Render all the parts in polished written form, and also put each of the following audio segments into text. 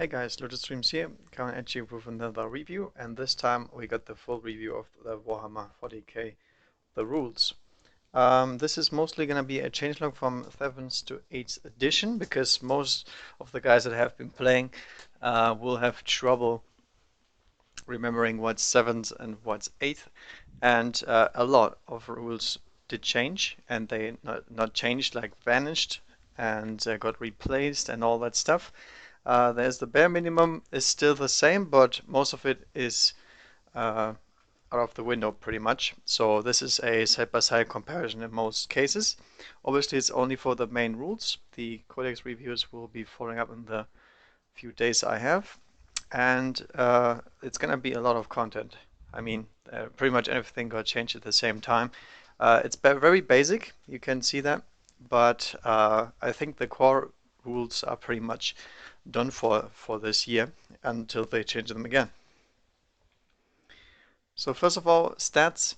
Hey guys, Lotus Streams here, coming at you with another review, and this time we got the full review of the Warhammer 40k, the rules. This is mostly going to be a changelog from 7th to 8th edition, because most of the guys that have been playing will have trouble remembering what's 7th and what's 8th, and a lot of rules did change, and they not changed, like vanished, and got replaced and all that stuff. There's the bare minimum is still the same, but most of it is out of the window pretty much. So this is a side-by-side comparison in most cases. Obviously, it's only for the main rules. The codex reviews will be following up in the few days I have, and it's gonna be a lot of content. I mean, pretty much everything got changed at the same time. It's very basic, you can see that, but I think the core rules are pretty much done for this year until they change them again. So first of all, stats.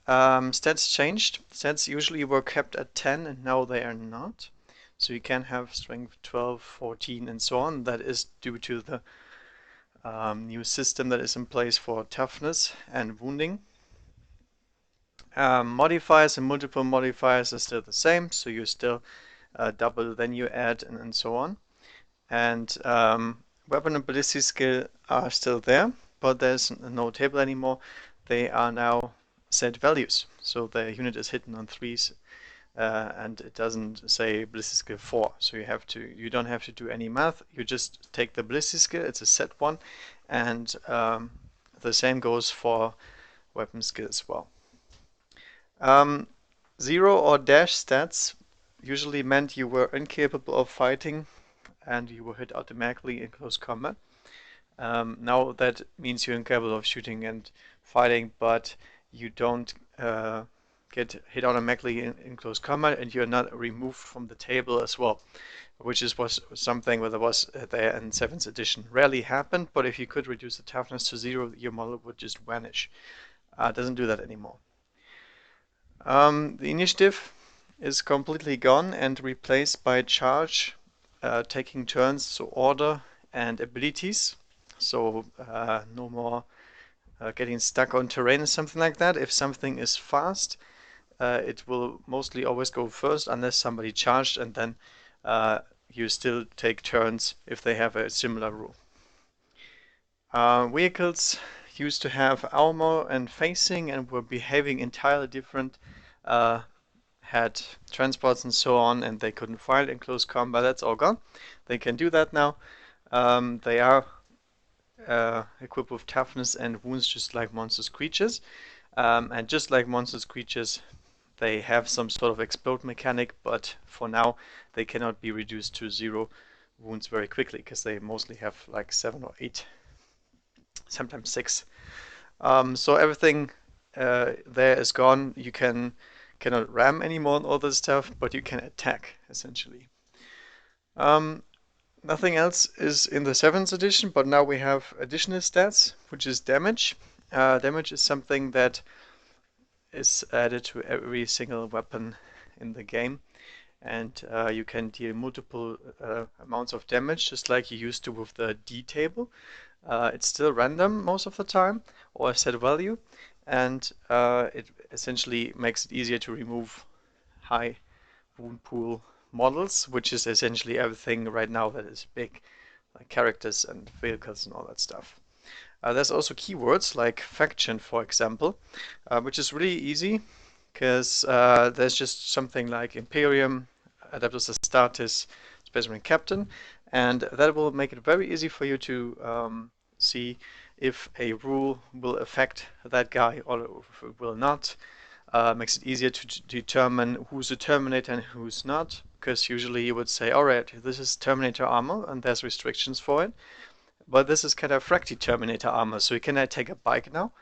Stats changed. Stats usually were kept at 10 and now they are not. So you can have strength 12, 14 and so on. That is due to the new system that is in place for toughness and wounding. Modifiers and multiple modifiers are still the same, so you still double, then you add, and so on. And weapon and ballistic skill are still there, but there's no table anymore. They are now set values. So the unit is hidden on threes, and it doesn't say ballistic skill 4. So you don't have to do any math. You just take the ballistic skill. It's a set one, and the same goes for weapon skill as well. Zero or dash stats usually meant you were incapable of fighting and you were hit automatically in close combat. Now that means you're incapable of shooting and fighting, but you don't get hit automatically in close combat, and you're not removed from the table as well, which was something that was there in 7th edition. Rarely happened, but if you could reduce the toughness to 0, your model would just vanish. It doesn't do that anymore. The initiative is completely gone and replaced by charge, taking turns, so order and abilities. So no more getting stuck on terrain or something like that. If something is fast, it will mostly always go first unless somebody charged, and then you still take turns if they have a similar rule. Vehicles used to have armor and facing and were behaving entirely different. Had transports and so on, and they couldn't fight in close combat. That's all gone. They can do that now. They are equipped with toughness and wounds just like monstrous creatures. And just like monstrous creatures, they have some sort of explode mechanic, but for now they cannot be reduced to 0 wounds very quickly because they mostly have like 7 or 8, sometimes 6. So everything there is gone. You cannot ram anymore and all this stuff, but you can attack essentially. Nothing else is in the 7th edition, but now we have additional stats, which is damage. Damage is something that is added to every single weapon in the game, and you can deal multiple amounts of damage, just like you used to with the D table. It's still random most of the time, or a set value, and it essentially makes it easier to remove high wound pool models, which is essentially everything right now that is big, like characters and vehicles and all that stuff. There's also keywords like faction, for example, which is really easy because there's just something like Imperium, Adeptus Astartes, Space Marine Captain, and that will make it very easy for you to see if a rule will affect that guy or if it will not. Makes it easier to determine who's a Terminator and who's not, because usually you would say, alright, this is Terminator armor and there's restrictions for it, but this is kind of fracty Terminator armor, so you cannot take a bike now,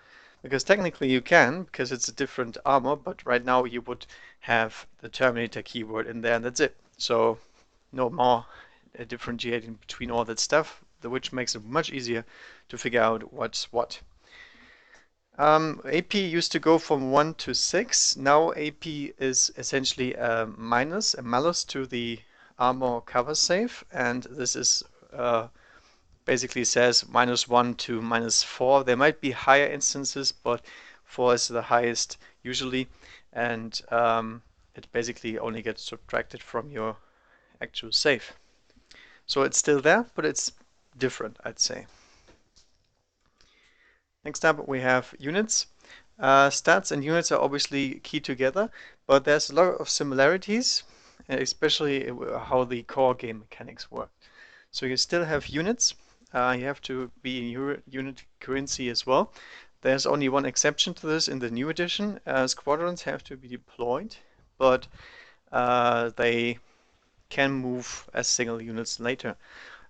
because technically you can, because it's a different armor, but right now you would have the Terminator keyword in there and that's it. So no more differentiating between all that stuff, which makes it much easier to figure out what's what. AP used to go from 1 to 6. Now AP is essentially a malus to the armor cover save, and this is basically says -1 to -4. There might be higher instances, but 4 is the highest usually, and it basically only gets subtracted from your actual save. So it's still there, but it's different, I'd say. Next up, we have units. Stats and units are obviously key together, but there's a lot of similarities, especially how the core game mechanics work. So you still have units. You have to be in unit currency as well. There's only one exception to this in the new edition. Squadrons have to be deployed, but they can move as single units later.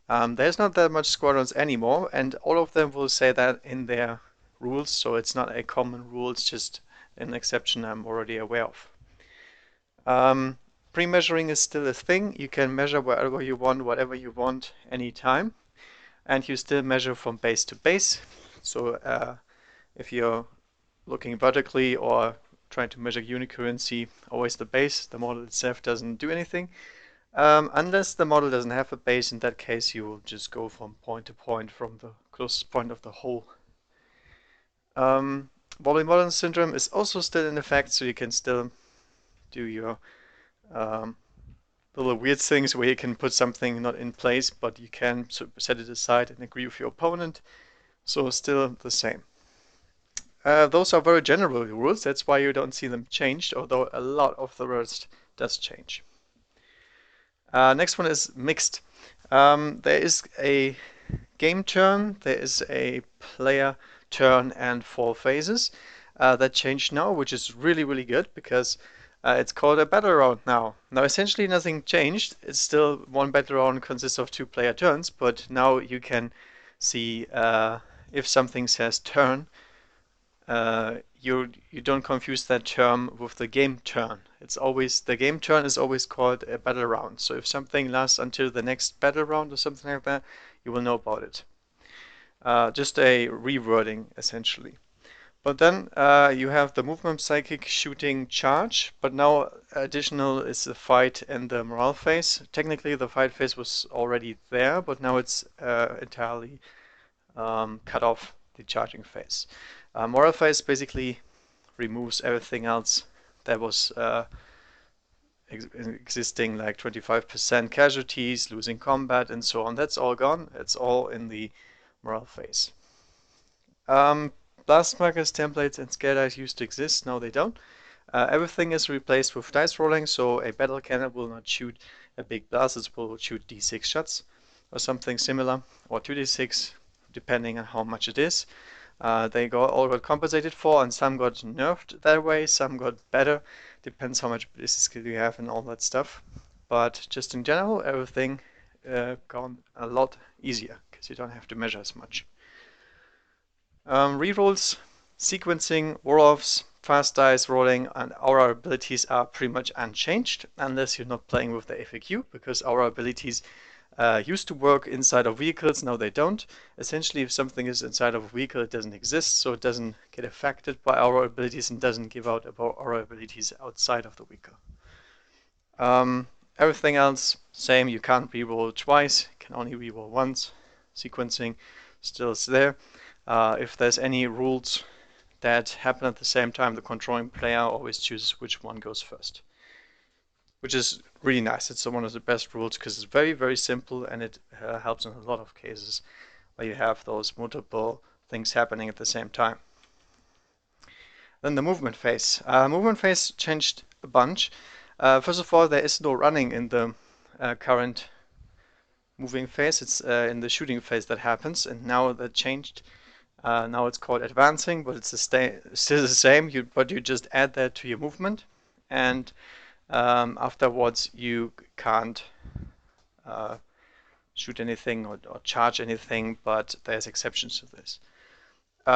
There's not that much squadrons anymore, and all of them will say that in their rules, so it's not a common rule, it's just an exception I'm already aware of. Pre-measuring is still a thing. You can measure wherever you want, whatever you want, anytime, and you still measure from base to base. So if you're looking vertically or trying to measure unit currency, always the base. The model itself doesn't do anything. Unless the model doesn't have a base, in that case you will just go from point to point from the closest point of the whole. Wobbly model syndrome is also still in effect, so you can still do your little weird things where you can put something not in place, but you can set it aside and agree with your opponent. So still the same. Those are very general rules, that's why you don't see them changed, although a lot of the rest does change. Next one is mixed. There is a game turn, there is a player turn and 4 phases that changed now, which is really, really good because it's called a battle round now. Now essentially nothing changed. It's still one battle round consists of 2 player turns, but now you can see if something says turn, you don't confuse that term with the game turn. It's always the game turn is always called a battle round. So if something lasts until the next battle round or something like that, you will know about it. Just a rewording essentially. But then you have the movement, psychic, shooting, charge. But now additional is the fight and the morale phase. Technically the fight phase was already there, but now it's entirely cut off the charging phase. Morale phase basically removes everything else that was existing, like 25% casualties, losing combat, and so on. That's all gone. It's all in the morale phase. Blast markers, templates, and scale dice used to exist. Now they don't. Everything is replaced with dice rolling, so a battle cannon will not shoot a big blast. It will shoot d6 shots or something similar, or 2d6, depending on how much it is. They all got compensated for, and some got nerfed that way, some got better. Depends how much ballistic skill you have and all that stuff. But just in general, everything gone a lot easier because you don't have to measure as much. Rerolls, sequencing, war-offs, fast dice rolling, and aura abilities are pretty much unchanged unless you're not playing with the FAQ, because aura abilities used to work inside of vehicles, now they don't. Essentially, if something is inside of a vehicle, it doesn't exist, so it doesn't get affected by aura abilities and doesn't give out about aura abilities outside of the vehicle. Everything else, same, you can't reroll twice, you can only reroll once. Sequencing still is there. If there's any rules that happen at the same time, the controlling player always chooses which one goes first, which is really nice. It's one of the best rules because it's very, very simple, and it helps in a lot of cases where you have those multiple things happening at the same time. Then the movement phase. Movement phase changed a bunch. First of all, there is no running in the current moving phase. It's in the shooting phase that happens, and now that changed. Now it's called advancing, but it's still the same. But you just add that to your movement, and afterwards you can't shoot anything or charge anything, but there's exceptions to this.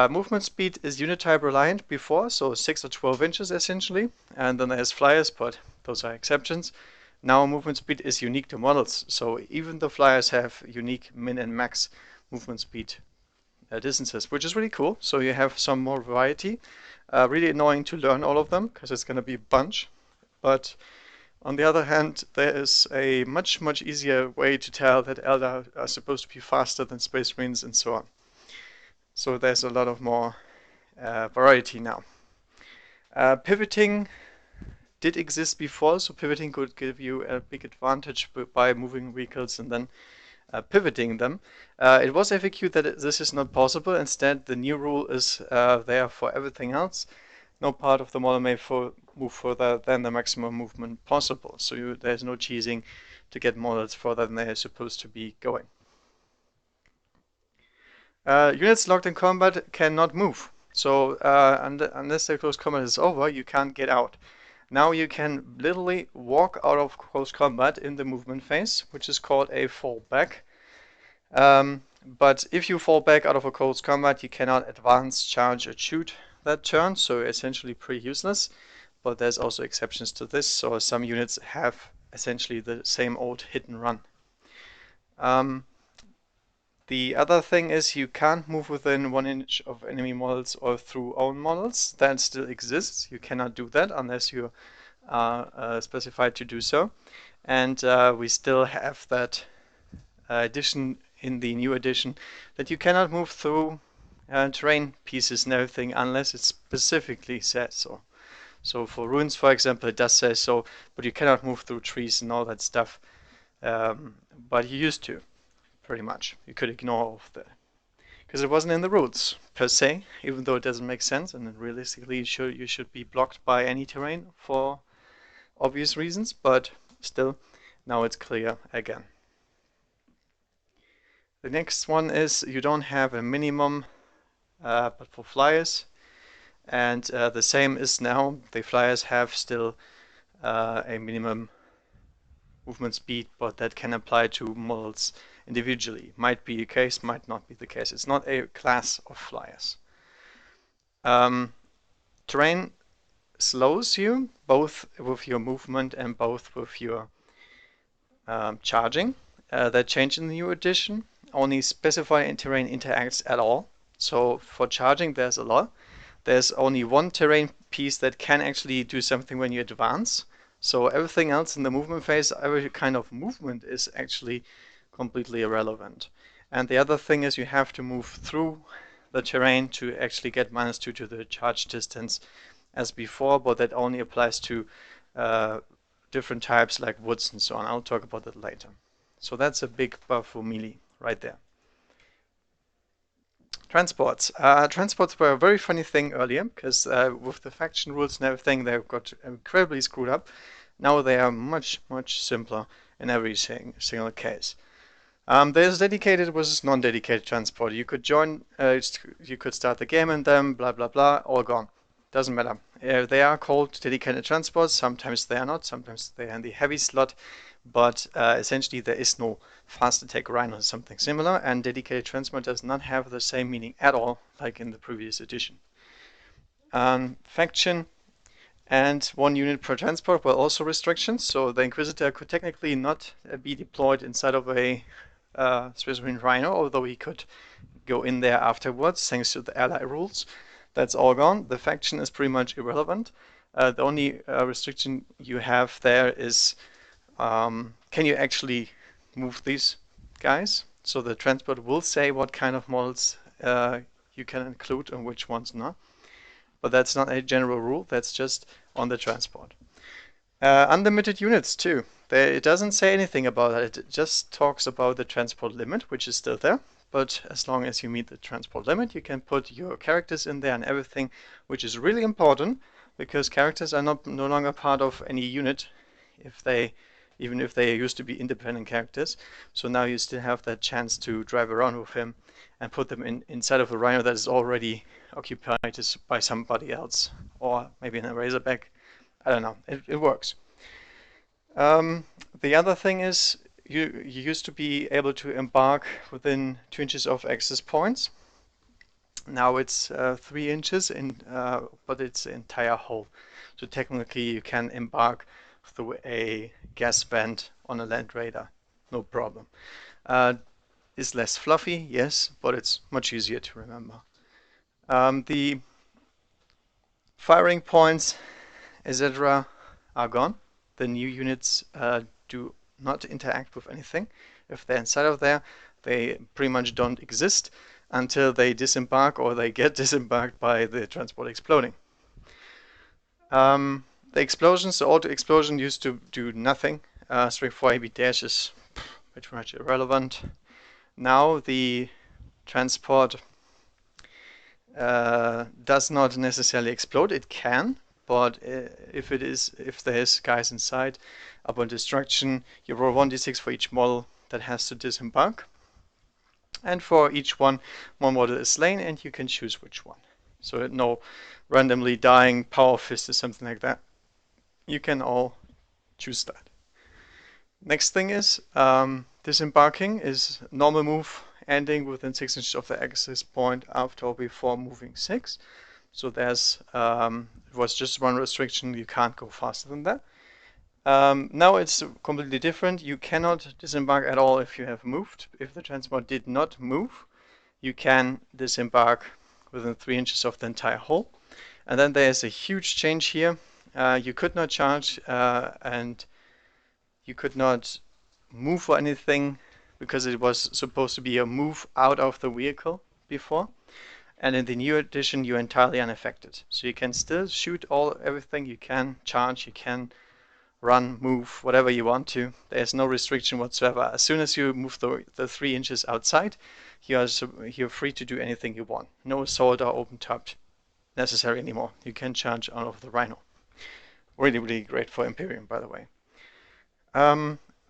Movement speed is unit type reliant before, so 6 or 12 inches essentially, and then there's flyers, but those are exceptions. Now movement speed is unique to models, so even the flyers have unique min and max movement speed distances, which is really cool. So you have some more variety. Really annoying to learn all of them because it's going to be a bunch, but On the other hand, there is a much easier way to tell that Eldar are supposed to be faster than Space Marines and so on. So there's a lot of more variety now. Pivoting did exist before, so pivoting could give you a big advantage by moving vehicles and then pivoting them. It was FAQ that this is not possible. Instead, the new rule is there for everything else. No part of the model may move further than the maximum movement possible. So there's no cheesing to get models further than they are supposed to be going. Units locked in combat cannot move. So unless the close combat is over, you can't get out. Now you can literally walk out of close combat in the movement phase, which is called a fallback. But if you fall back out of a close combat, you cannot advance, charge, or shoot that turn, so essentially pretty useless. But there's also exceptions to this, so some units have essentially the same old hit and run. The other thing is you can't move within 1 inch of enemy models or through own models. That still exists. You cannot do that unless you are specified to do so. And we still have that addition in the new edition that you cannot move through terrain pieces and everything unless it specifically says so. So for ruins, for example, it does say so, but you cannot move through trees and all that stuff. But you used to, pretty much. You could ignore all of that. Because it wasn't in the rules, per se, even though it doesn't make sense, and realistically you should be blocked by any terrain for obvious reasons, but still, now it's clear again. The next one is you don't have a minimum, but for flyers. And the same is now, the flyers have still a minimum movement speed, but that can apply to models individually. Might be the case, might not be the case. It's not a class of flyers. Terrain slows you, both with your movement and both with your charging. That changed in the new edition. Only specified terrain interacts at all. So for charging, there's a lot. There's only one terrain piece that can actually do something when you advance. So everything else in the movement phase, every kind of movement is actually completely irrelevant. And the other thing is you have to move through the terrain to actually get -2 to the charge distance as before, but that only applies to different types like woods and so on. I'll talk about that later. So that's a big buff for melee right there. Transports. Transports were a very funny thing earlier because with the faction rules and everything, they got incredibly screwed up. Now they are much simpler in every single case. There's dedicated versus non-dedicated transport. You could join, you could start the game in them, blah blah blah, all gone. Doesn't matter. They are called dedicated transports. Sometimes they are not. Sometimes they are in the heavy slot. But essentially there is no fast attack rhino or something similar, and dedicated transport does not have the same meaning at all like in the previous edition. Faction and 1 unit per transport were also restrictions, so the Inquisitor could technically not be deployed inside of a Space Marine Rhino, although he could go in there afterwards thanks to the ally rules. That's all gone. The faction is pretty much irrelevant. The only restriction you have there is can you actually move these guys? So the transport will say what kind of models you can include and which ones not. But that's not a general rule, that's just on the transport. Unlimited units too. It doesn't say anything about that, it just talks about the transport limit, which is still there. But as long as you meet the transport limit, you can put your characters in there and everything, which is really important because characters are no longer part of any unit even if they used to be independent characters. So now you still have that chance to drive around with him and put them inside of a rhino that is already occupied by somebody else, or maybe in a razorback. I don't know. It works. The other thing is you used to be able to embark within 2 inches of access points. Now it's 3 inches, but it's the entire hull. So technically you can embark through a gas vent on a land raider, no problem. It's less fluffy, yes, but it's much easier to remember. The firing points, etc. are gone. the new units do not interact with anything. If they're inside of there, they pretty much don't exist until they disembark or they get disembarked by the transport exploding. The explosions, the auto explosion used to do nothing. String 4 AB dash is pretty much irrelevant. Now the transport does not necessarily explode. It can, but if there's guys inside, upon destruction, you roll 1d6 for each model that has to disembark. And for each one model is slain, and you can choose which one. So no randomly dying power fist or something like that. You can all choose that. Next thing is disembarking is normal move ending within 6 inches of the access point after or before moving 6. So there's it was just one restriction, you can't go faster than that. Now it's completely different. You cannot disembark at all if you have moved. If the transport did not move, you can disembark within 3 inches of the entire hull. And then there's a huge change here. You could not charge and you could not move or anything because it was supposed to be a move out of the vehicle before. And in the new edition, you're entirely unaffected. So you can still shoot everything you can, charge, you can run, move, whatever you want to. There's no restriction whatsoever. As soon as you move the 3 inches outside, you're free to do anything you want. No assault or open top necessary anymore. You can charge out of the Rhino. Really, really great for Imperium, by the way.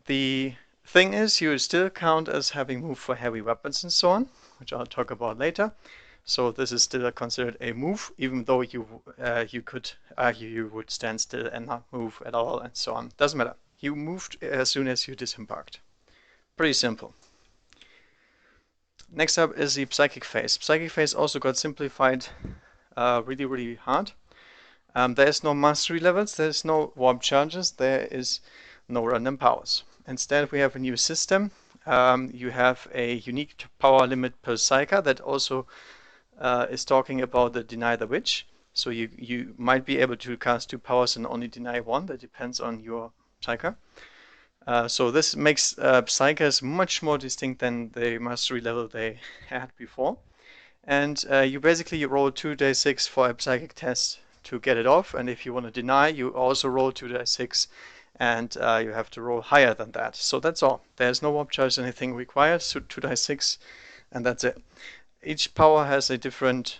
The thing is, you still count as having moved for heavy weapons and so on, which I'll talk about later. So this is still considered a move, even though you could argue you would stand still and not move at all and so on. Doesn't matter. You moved as soon as you disembarked. Pretty simple. Next up is the Psychic Phase. Psychic Phase also got simplified really, really hard. There is no mastery levels, there is no warp charges, there is no random powers. Instead, we have a new system. You have a unique power limit per Psyker that also is talking about the Deny the Witch. So you might be able to cast 2 powers and only deny 1. That depends on your Psyker. So this makes Psykers much more distinct than the mastery level they had before. And you basically roll 2d6 for a psychic test to get it off. And if you want to deny, you also roll 2d6 and you have to roll higher than that. So that's all. There's no warp charge, anything required. So 2d6 and that's it. Each power has a different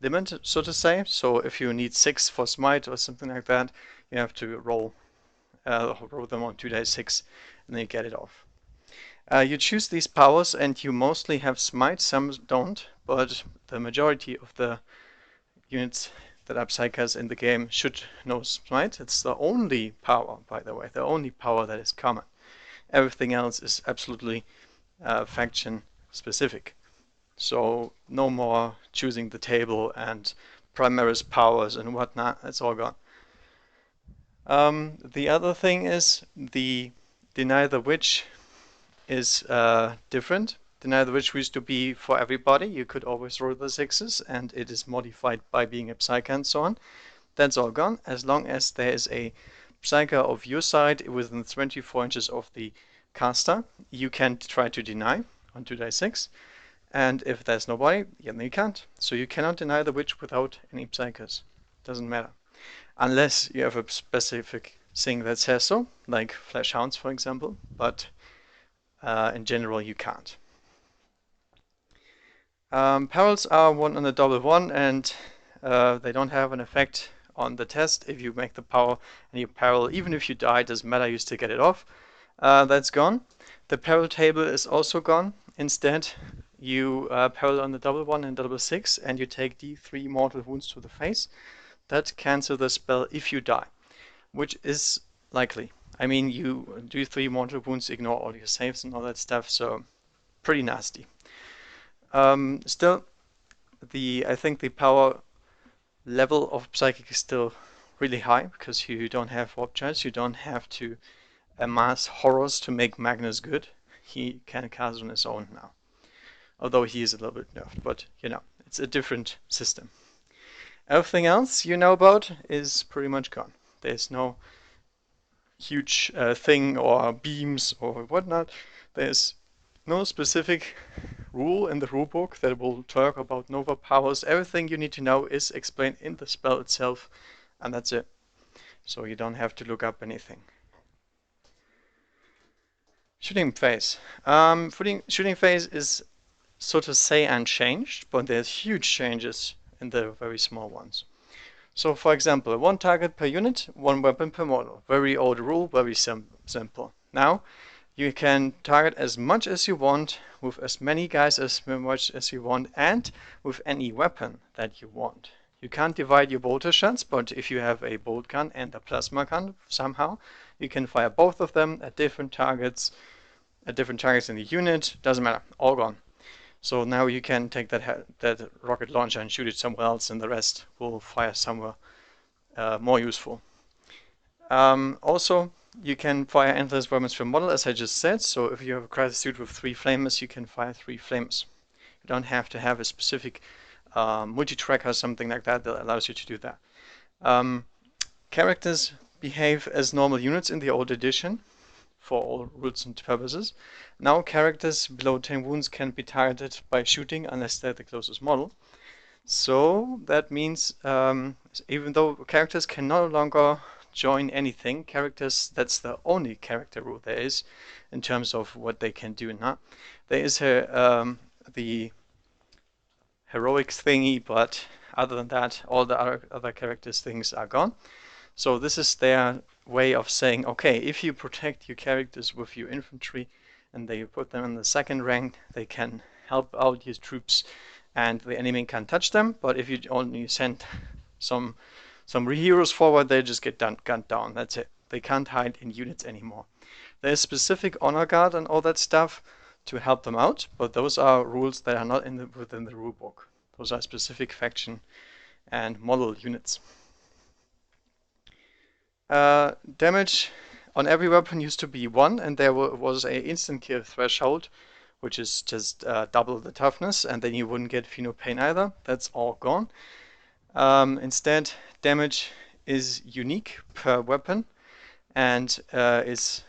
limit, so to say. So if you need 6 for smite or something like that, you have to roll them on 2d6 and then you get it off. You choose these powers and you mostly have smite, some don't, but the majority of the units that are psychers in the game should know smite. It's the only power, by the way, the only power that is common. Everything else is absolutely faction specific. So no more choosing the table and Primaris powers and whatnot, that's all gone. The other thing is the Deny the Witch is different. Deny the Witch used to be for everybody. You could always roll the 6s and it is modified by being a Psyker and so on. That's all gone. As long as there is a Psyker of your side within 24 inches of the caster, you can try to deny on 2d6. And if there's nobody, then you can't. So you cannot deny the Witch without any Psykers. Doesn't matter. Unless you have a specific thing that says so, like Flash Hounds, for example. But in general, you can't. Perils are 1 on a double 1, and they don't have an effect on the test. If you make the power and you peril, even if you die, it doesn't matter, you still get it off. That's gone. The peril table is also gone. Instead, you peril on the double 1 and double 6, and you take D3 mortal wounds to the face. That cancels the spell if you die, which is likely. I mean, you do 3 mortal wounds, ignore all your saves and all that stuff, so pretty nasty. Still, I think the power level of Psychic is still really high because you don't have warp charge, you don't have to amass horrors to make Magnus good. He can cast on his own now, although he is a little bit nerfed, but you know, it's a different system. Everything else you know about is pretty much gone. There's no huge thing or beams or whatnot. There's no specific rule in the rulebook that will talk about Nova powers. Everything you need to know is explained in the spell itself, and that's it. So you don't have to look up anything. Shooting phase. Shooting phase is, so to say, unchanged, but there's huge changes in the very small ones. So for example, one target per unit, one weapon per model. Very old rule, very simple. Now, you can target as much as you want, with as many guys as much as you want, and with any weapon that you want. You can't divide your bolter shots, but if you have a bolt gun and a plasma gun, somehow, you can fire both of them at different targets in the unit. Doesn't matter, all gone. So now you can take that rocket launcher and shoot it somewhere else, and the rest will fire somewhere more useful. Also, you can fire endless weapons per model, as I just said. So if you have a crisis suit with 3 flamers, you can fire 3 flamers. You don't have to have a specific multi-track or something like that allows you to do that. Characters behave as normal units in the old edition, for all rules and purposes. Now characters below 10 wounds can be targeted by shooting unless they're the closest model. So that means even though characters can no longer join anything, that's the only character rule there is in terms of what they can do and not. There is the heroics thingy, but other than that, all the other characters things are gone. So this is their way of saying, okay, if you protect your characters with your infantry and they put them in the second rank, they can help out your troops and the enemy can't touch them. But if you only send some heroes forward, they just get gunned down. That's it. They can't hide in units anymore. There's specific honor guard and all that stuff to help them out, but those are rules that are not within the rulebook. Those are specific faction and model units. Damage on every weapon used to be 1, and there was a instant kill threshold, which is just double the toughness, and then you wouldn't get Pheno Pain either. That's all gone. Instead, damage is unique per weapon and is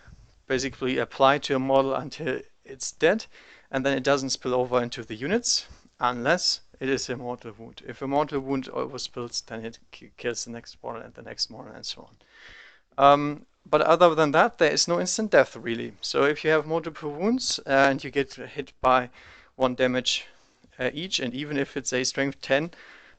basically applied to a model until it's dead, and then it doesn't spill over into the units unless it is a mortal wound. If a mortal wound overspills, then it kills the next model and the next model and so on. But other than that, there is no instant death really. So if you have multiple wounds and you get hit by 1 damage each, and even if it's a strength 10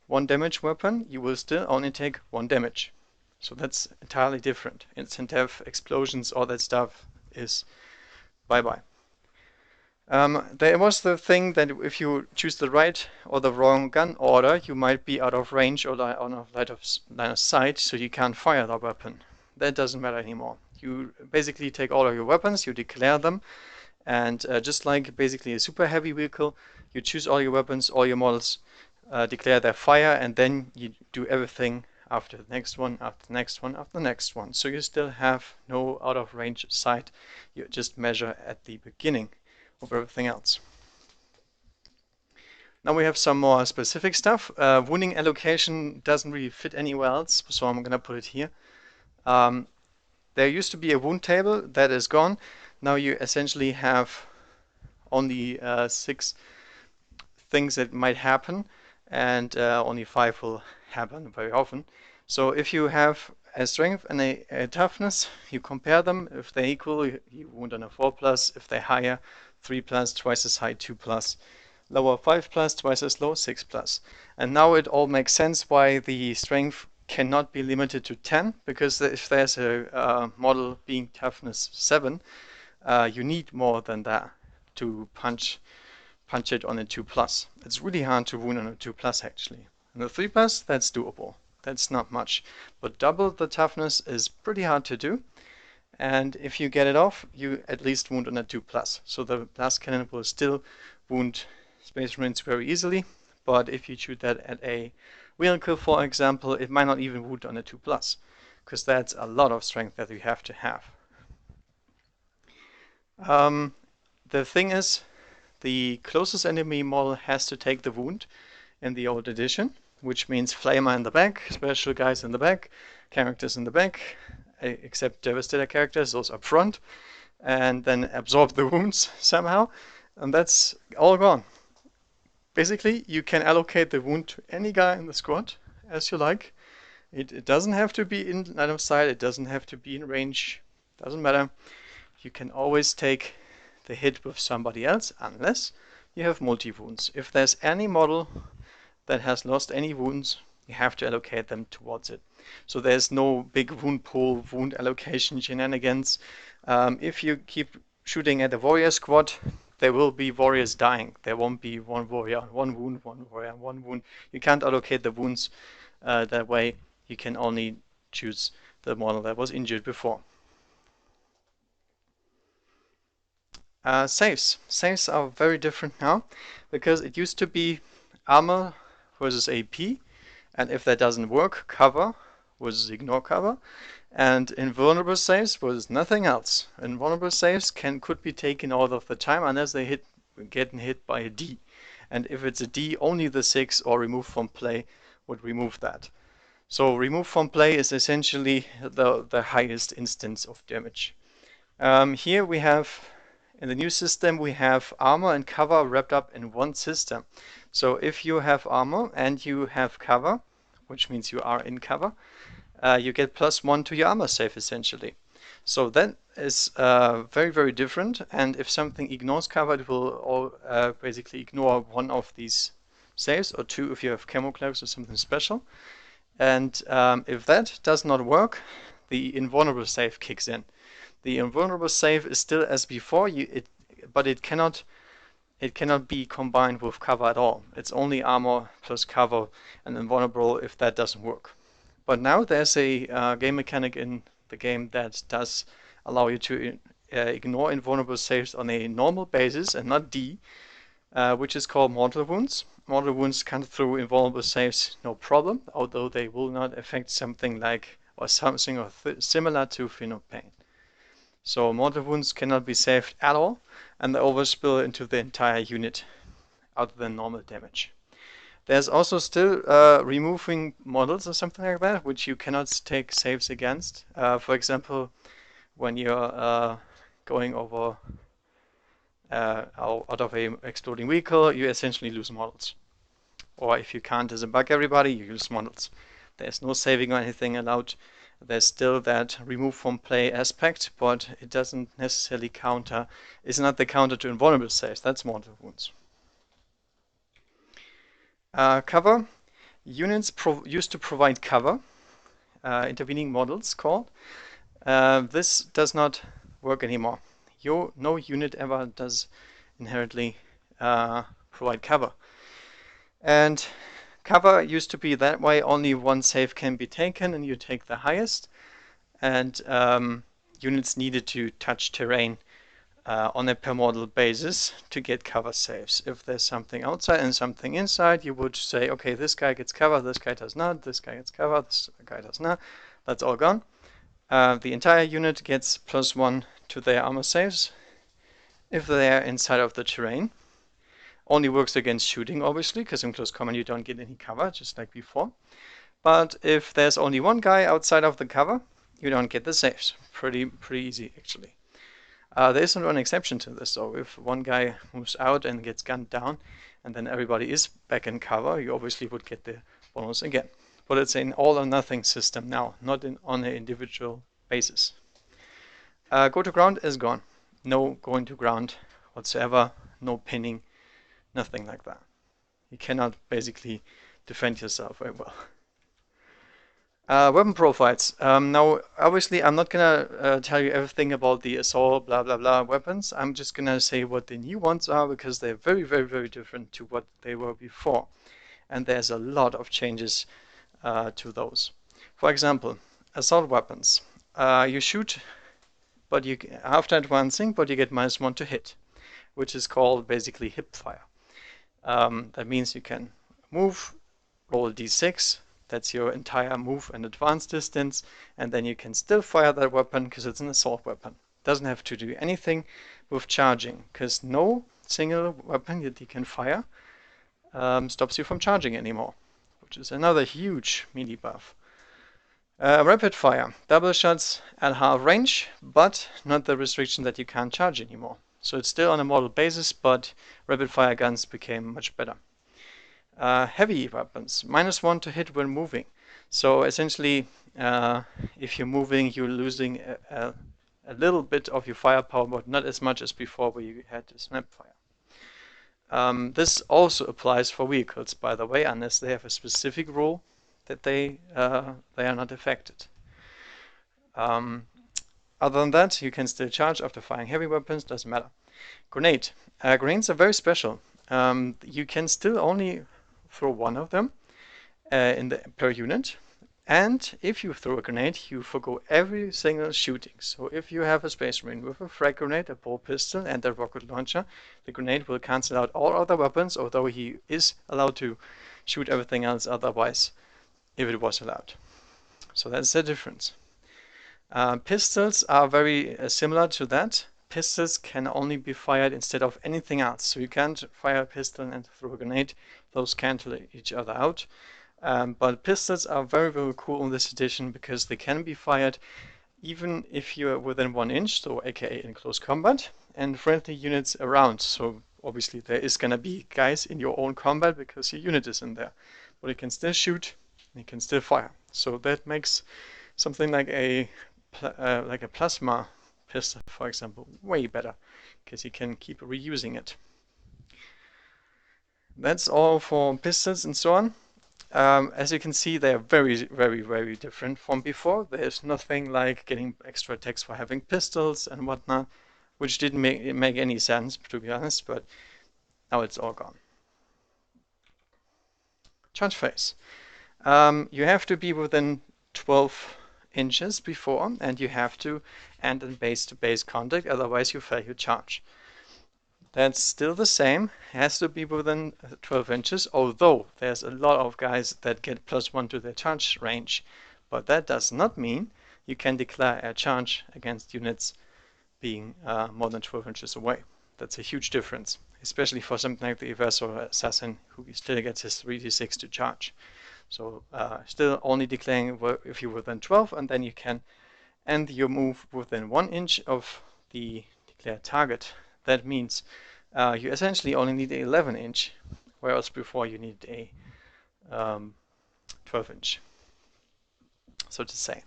1 damage weapon, you will still only take 1 damage. So that's entirely different. Instant death, explosions, all that stuff is bye-bye. There was the thing that if you choose the right or the wrong gun order, you might be out of range or on a line of sight, so you can't fire the weapon. That doesn't matter anymore. You basically take all of your weapons, you declare them, and just like basically a super heavy vehicle, you choose all your weapons, all your models, declare their fire, and then you do everything after the next one, after the next one, after the next one. So you still have no out of range sight. You just measure at the beginning of everything else. Now we have some more specific stuff. Wounding allocation doesn't really fit anywhere else, so I'm gonna put it here. There used to be a wound table that is gone. Now you essentially have only 6 things that might happen, and only 5 will happen very often. So if you have a strength and a toughness, you compare them. If they're equal, you wound on a 4+. If they're higher, 3+, twice as high, 2+. Lower, 5+, twice as low, 6+. And now it all makes sense why the strength cannot be limited to 10, because if there's a model being toughness 7, you need more than that to punch it on a 2+. It's really hard to wound on a 2+ actually. On a 3+, that's doable. That's not much. But double the toughness is pretty hard to do. And if you get it off, you at least wound on a 2+. So the blast cannon will still wound Space Marines very easily. But if you shoot that at a vehicle, for example, it might not even wound on a 2+, because that's a lot of strength that you have to have. The thing is, the closest enemy model has to take the wound in the old edition, which means flamer in the back, special guys in the back, characters in the back, except Devastator characters, those up front, and then absorb the wounds somehow, and that's all gone. Basically, you can allocate the wound to any guy in the squad as you like. It doesn't have to be in line of sight, it doesn't have to be in range, doesn't matter. You can always take the hit with somebody else unless you have multi-wounds. If there's any model that has lost any wounds, you have to allocate them towards it. So there's no big wound pool, wound allocation shenanigans. If you keep shooting at a warrior squad, there will be warriors dying. There won't be one warrior, one wound, one warrior, one wound. You can't allocate the wounds that way. You can only choose the model that was injured before. Saves. Saves are very different now because it used to be armor versus AP, and if that doesn't work, cover versus ignore cover, and invulnerable saves versus nothing else. Invulnerable saves could be taken all of the time unless they getting hit by a D, and if it's a D, only the 6 or remove from play would remove that. So remove from play is essentially the highest instance of damage. Here we have, in the new system, we have armor and cover wrapped up in one system. So if you have armor and you have cover, which means you are in cover, you get +1 to your armor save essentially. So that is very, very different. And if something ignores cover, it will basically ignore one of these saves, or 2 if you have camouflage or something special. And if that does not work, the invulnerable save kicks in. The invulnerable save is still as before, but it cannot be combined with cover at all. It's only armor plus cover and invulnerable if that doesn't work. But now there's a game mechanic in the game that does allow you to ignore invulnerable saves on a normal basis and not D, which is called mortal wounds. Mortal wounds come through invulnerable saves no problem, although they will not affect something like or something similar to Fin of Pain. So mortal wounds cannot be saved at all, and they overspill into the entire unit other than normal damage. There's also still removing models or something like that, which you cannot take saves against. For example, when you're going over out of a exploding vehicle, you essentially lose models. Or if you can't disembark everybody, you lose models. There's no saving or anything allowed. There's still that remove from play aspect, but it doesn't necessarily counter. It's not the counter to invulnerable saves. That's mortal wounds. Cover. Units used to provide cover. Intervening models called. This does not work anymore. No unit ever does inherently provide cover. And cover used to be that way, only one save can be taken and you take the highest. And units needed to touch terrain on a per model basis to get cover saves. If there's something outside and something inside, you would say, okay, this guy gets cover, this guy does not, this guy gets cover, this guy does not. That's all gone. The entire unit gets +1 to their armor saves if they are inside of the terrain. Only works against shooting, obviously, because in close combat you don't get any cover, just like before. But if there's only one guy outside of the cover, you don't get the saves. Pretty easy, actually. There is one exception to this, though. If one guy moves out and gets gunned down, and then everybody is back in cover, you obviously would get the bonus again. But it's an all-or-nothing system now, not on an individual basis. Go to ground is gone. No going to ground whatsoever, no pinning, nothing like that. You cannot basically defend yourself very well. Weapon profiles. Now, obviously, I'm not gonna tell you everything about the assault, blah blah blah weapons. I'm just gonna say what the new ones are because they're very, very, very different to what they were before, and there's a lot of changes to those. For example, assault weapons. You shoot, but after advancing, but you get -1 to hit, which is called basically hip fire. That means you can move, roll a d6. That's your entire move and advance distance, and then you can still fire that weapon because it's an assault weapon. Doesn't have to do anything with charging, because no single weapon that you can fire stops you from charging anymore, which is another huge melee buff. Rapid fire, double shots at half range, but not the restriction that you can't charge anymore. So it's still on a model basis, but rapid fire guns became much better. Heavy weapons, -1 to hit when moving. So essentially, if you're moving, you're losing a little bit of your firepower, but not as much as before where you had to snap fire. This also applies for vehicles, by the way, unless they have a specific rule that they are not affected. Other than that, you can still charge after firing heavy weapons, doesn't matter. Grenade. Grenades are very special. You can still only throw one of them per unit. And if you throw a grenade, you forgo every single shooting. So if you have a Space Marine with a frag grenade, a ball pistol, and a rocket launcher, the grenade will cancel out all other weapons, although he is allowed to shoot everything else otherwise if it was allowed. So that's the difference. Pistols are very similar to that. Pistols can only be fired instead of anything else. So you can't fire a pistol and throw a grenade. Those cancel each other out. But pistols are very, very cool in this edition because they can be fired even if you're within 1 inch, so aka in close combat, and friendly units around. So obviously there is gonna be guys in your own combat because your unit is in there. But you can still shoot, and you can still fire. So that makes something like a plasma pistol, for example, way better because you can keep reusing it. That's all for pistols and so on. As you can see, they are very, very, very different from before. There's nothing like getting extra attacks for having pistols and whatnot, which didn't make any sense, to be honest, but now it's all gone. Charge phase. You have to be within 12 inches before, and you have to end in base-to-base contact, otherwise you fail your charge. That's still the same, has to be within 12 inches, although there's a lot of guys that get +1 to their charge range. But that does not mean you can declare a charge against units being more than 12 inches away. That's a huge difference, especially for something like the Eversor Assassin, who still gets his 3d6 to charge. So still only declaring if you're within 12, and then you can end your move within 1 inch of the declared target. That means you essentially only need an 11 inch, whereas before you need a 12 inch, so to say.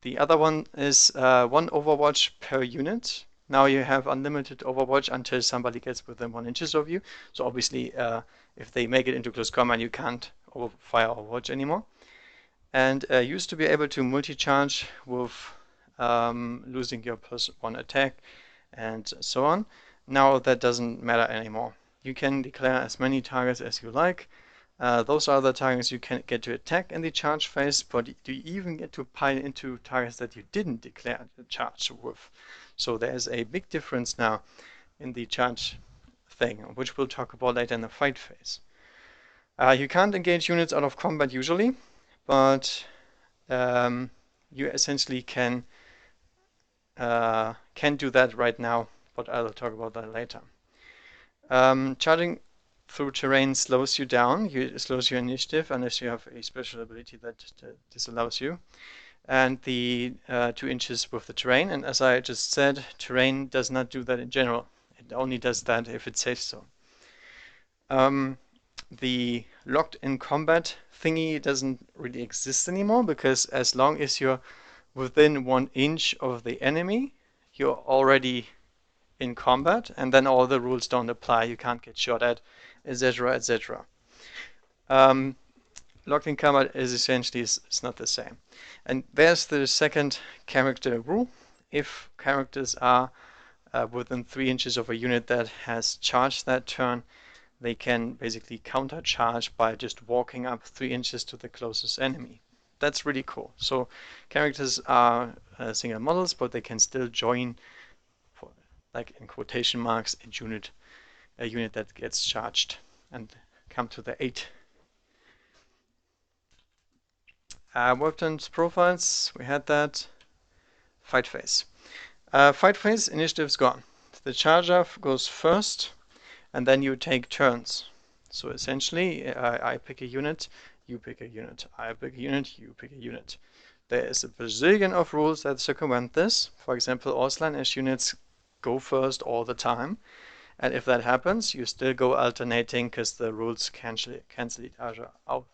The other one is 1 overwatch per unit. Now you have unlimited overwatch until somebody gets within 1 inches of you. So obviously, if they make it into close combat, you can't fire overwatch anymore. And used to be able to multi-charge with losing your +1 attack and so on. Now that doesn't matter anymore. You can declare as many targets as you like. Those are the targets you can get to attack in the charge phase, but you even get to pile into targets that you didn't declare the charge with. So there's a big difference now in the charge thing, which we'll talk about later in the fight phase. You can't engage units out of combat usually, but you essentially can do that right now, but I'll talk about that later. Charging through terrain slows you down, slows your initiative unless you have a special ability that disallows you. And the 2 inches with the terrain, and as I just said, terrain does not do that in general. It only does that if it says so. The locked in combat thingy doesn't really exist anymore, because as long as you're within 1 inch of the enemy, you're already in combat, and then all the rules don't apply. You can't get shot at, etc., etc. Locked in combat is essentially it's not the same. And there's the second character rule. If characters are within 3 inches of a unit that has charged that turn, they can basically counter charge by just walking up 3 inches to the closest enemy. That's really cool. So characters are single models, but they can still join, for, like in quotation marks, a unit that gets charged and come to the 8. Weapons profiles, we had that. Fight phase. Fight phase, initiative's gone. The charger goes first, and then you take turns. So essentially, I pick a unit, you pick a unit, I pick a unit, you pick a unit. There is a bazillion of rules that circumvent this. For example, all Slaanesh units go first all the time. And if that happens, you still go alternating because the rules cancel each other out.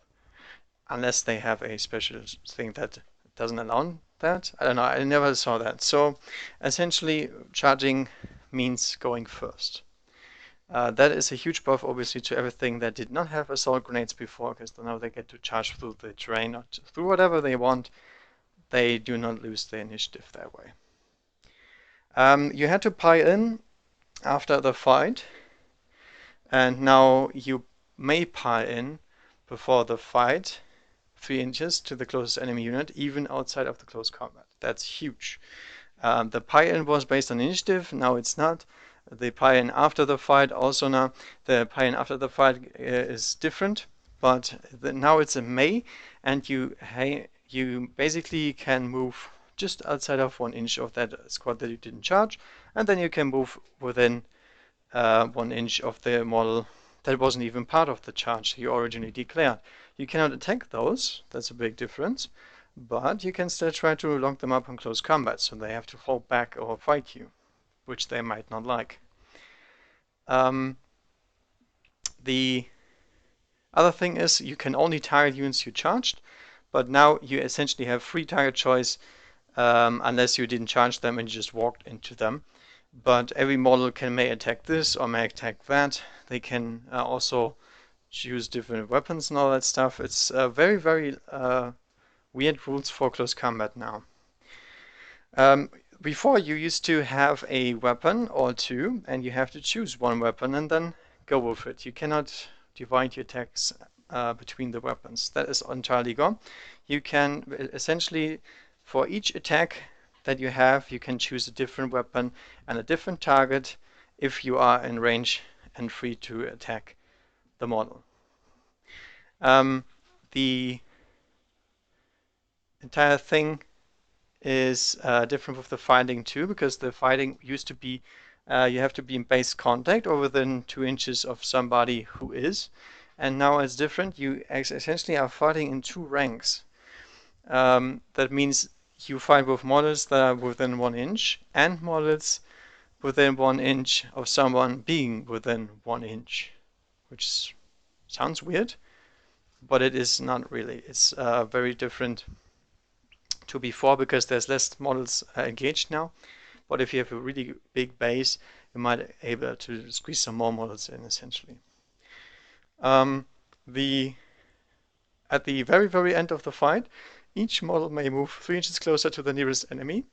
Unless they have a special thing that doesn't allow that. I don't know, I never saw that. So essentially, charging means going first. That is a huge buff, obviously, to everything that did not have assault grenades before, because now they get to charge through the terrain or through whatever they want. They do not lose their initiative that way. You had to pie in after the fight, and now you may pie in before the fight 3 inches to the closest enemy unit, even outside of the close combat. That's huge. The pie-in was based on initiative, now it's not. The pie-in after the fight also now. The pie-in after the fight is different, but now it's a May, and you basically can move just outside of 1 inch of that squad that you didn't charge, and then you can move within 1 inch of the model that wasn't even part of the charge you originally declared. You cannot attack those, that's a big difference, but you can still try to lock them up in close combat, so they have to fall back or fight you, which they might not like. The other thing is you can only target units you charged, but now you essentially have free target choice unless you didn't charge them and you just walked into them. But every model may attack this or may attack that. They can also choose different weapons and all that stuff. It's very, very weird rules for close combat now. Before you used to have a weapon or two, and you have to choose one weapon and then go with it. You cannot divide your attacks between the weapons. That is entirely gone. You can essentially, for each attack that you have, you can choose a different weapon and a different target if you are in range and free to attack the model. The entire thing is different with the fighting too, because the fighting used to be you have to be in base contact or within 2 inches of somebody who is, and now it's different. You essentially are fighting in 2 ranks. That means you fight with models that are within 1 inch and models within 1 inch of someone being within 1 inch, which sounds weird, but it is not really. It's very different to before because there's less models engaged now. But if you have a really big base, you might be able to squeeze some more models in essentially. At the very, very end of the fight, each model may move 3 inches closer to the nearest enemy.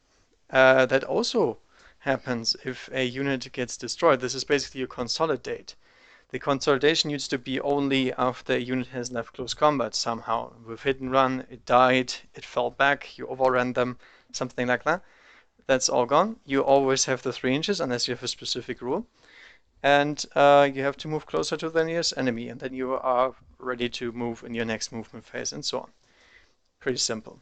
That also happens if a unit gets destroyed. This is basically a consolidate. The consolidation used to be only after a unit has left close combat somehow. With hit and run, it died, it fell back, you overran them, something like that. That's all gone. You always have the 3 inches unless you have a specific rule. And you have to move closer to the nearest enemy, and then you are ready to move in your next movement phase and so on. Pretty simple.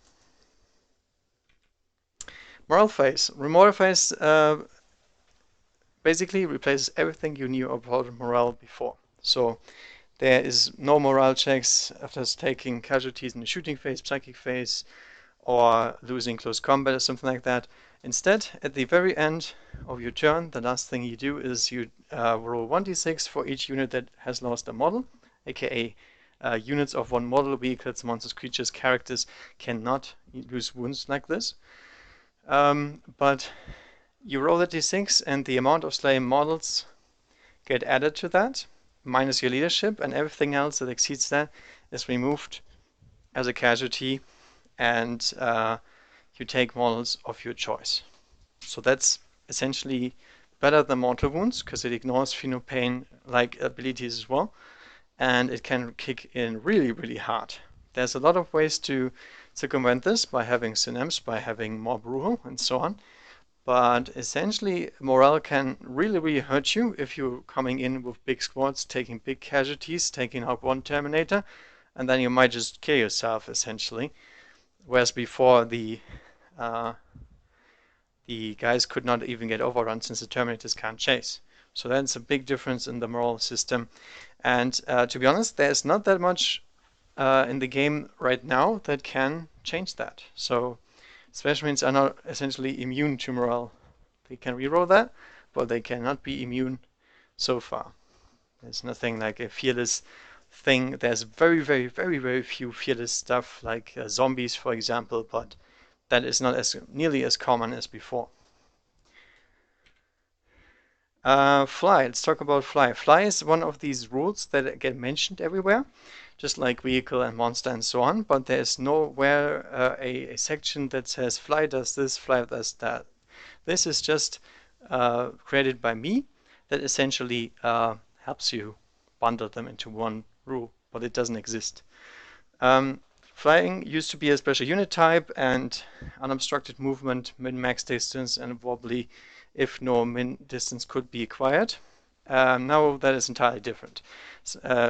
Morale phase. Morale phase basically replaces everything you knew about morale before. So there is no morale checks after taking casualties in the shooting phase, psychic phase, or losing close combat or something like that. Instead, at the very end of your turn, the last thing you do is you roll 1d6 for each unit that has lost a model, aka units of one model, vehicles, monsters, creatures, characters cannot lose wounds like this. But you roll the d6 and the amount of slain models get added to that, minus your leadership, and everything else that exceeds that is removed as a casualty, and you take models of your choice. So that's essentially better than mortal wounds because it ignores Phenopain-like abilities as well, and it can kick in really, really hard. There's a lot of ways to circumvent this by having synems, by having more brutal, and so on. But essentially, morale can really, really hurt you if you're coming in with big squads, taking big casualties, taking out one Terminator, and then you might just kill yourself, essentially. Whereas before, the guys could not even get overrun since the Terminators can't chase. So that's a big difference in the moral system. And to be honest, there's not that much in the game right now that can change that. So special marines are not essentially immune to morale. They can reroll that, but they cannot be immune so far. There's nothing like a fearless thing. There's very few fearless stuff like zombies, for example, but that is not as nearly as common as before. Fly. Let's talk about fly. Fly is one of these rules that get mentioned everywhere, just like vehicle and monster and so on, but there's nowhere a section that says fly does this, fly does that. This is just created by me that essentially helps you bundle them into one rule, but it doesn't exist. Flying used to be a special unit type and unobstructed movement, min-max distance, and wobbly if no min distance could be acquired. Now that is entirely different.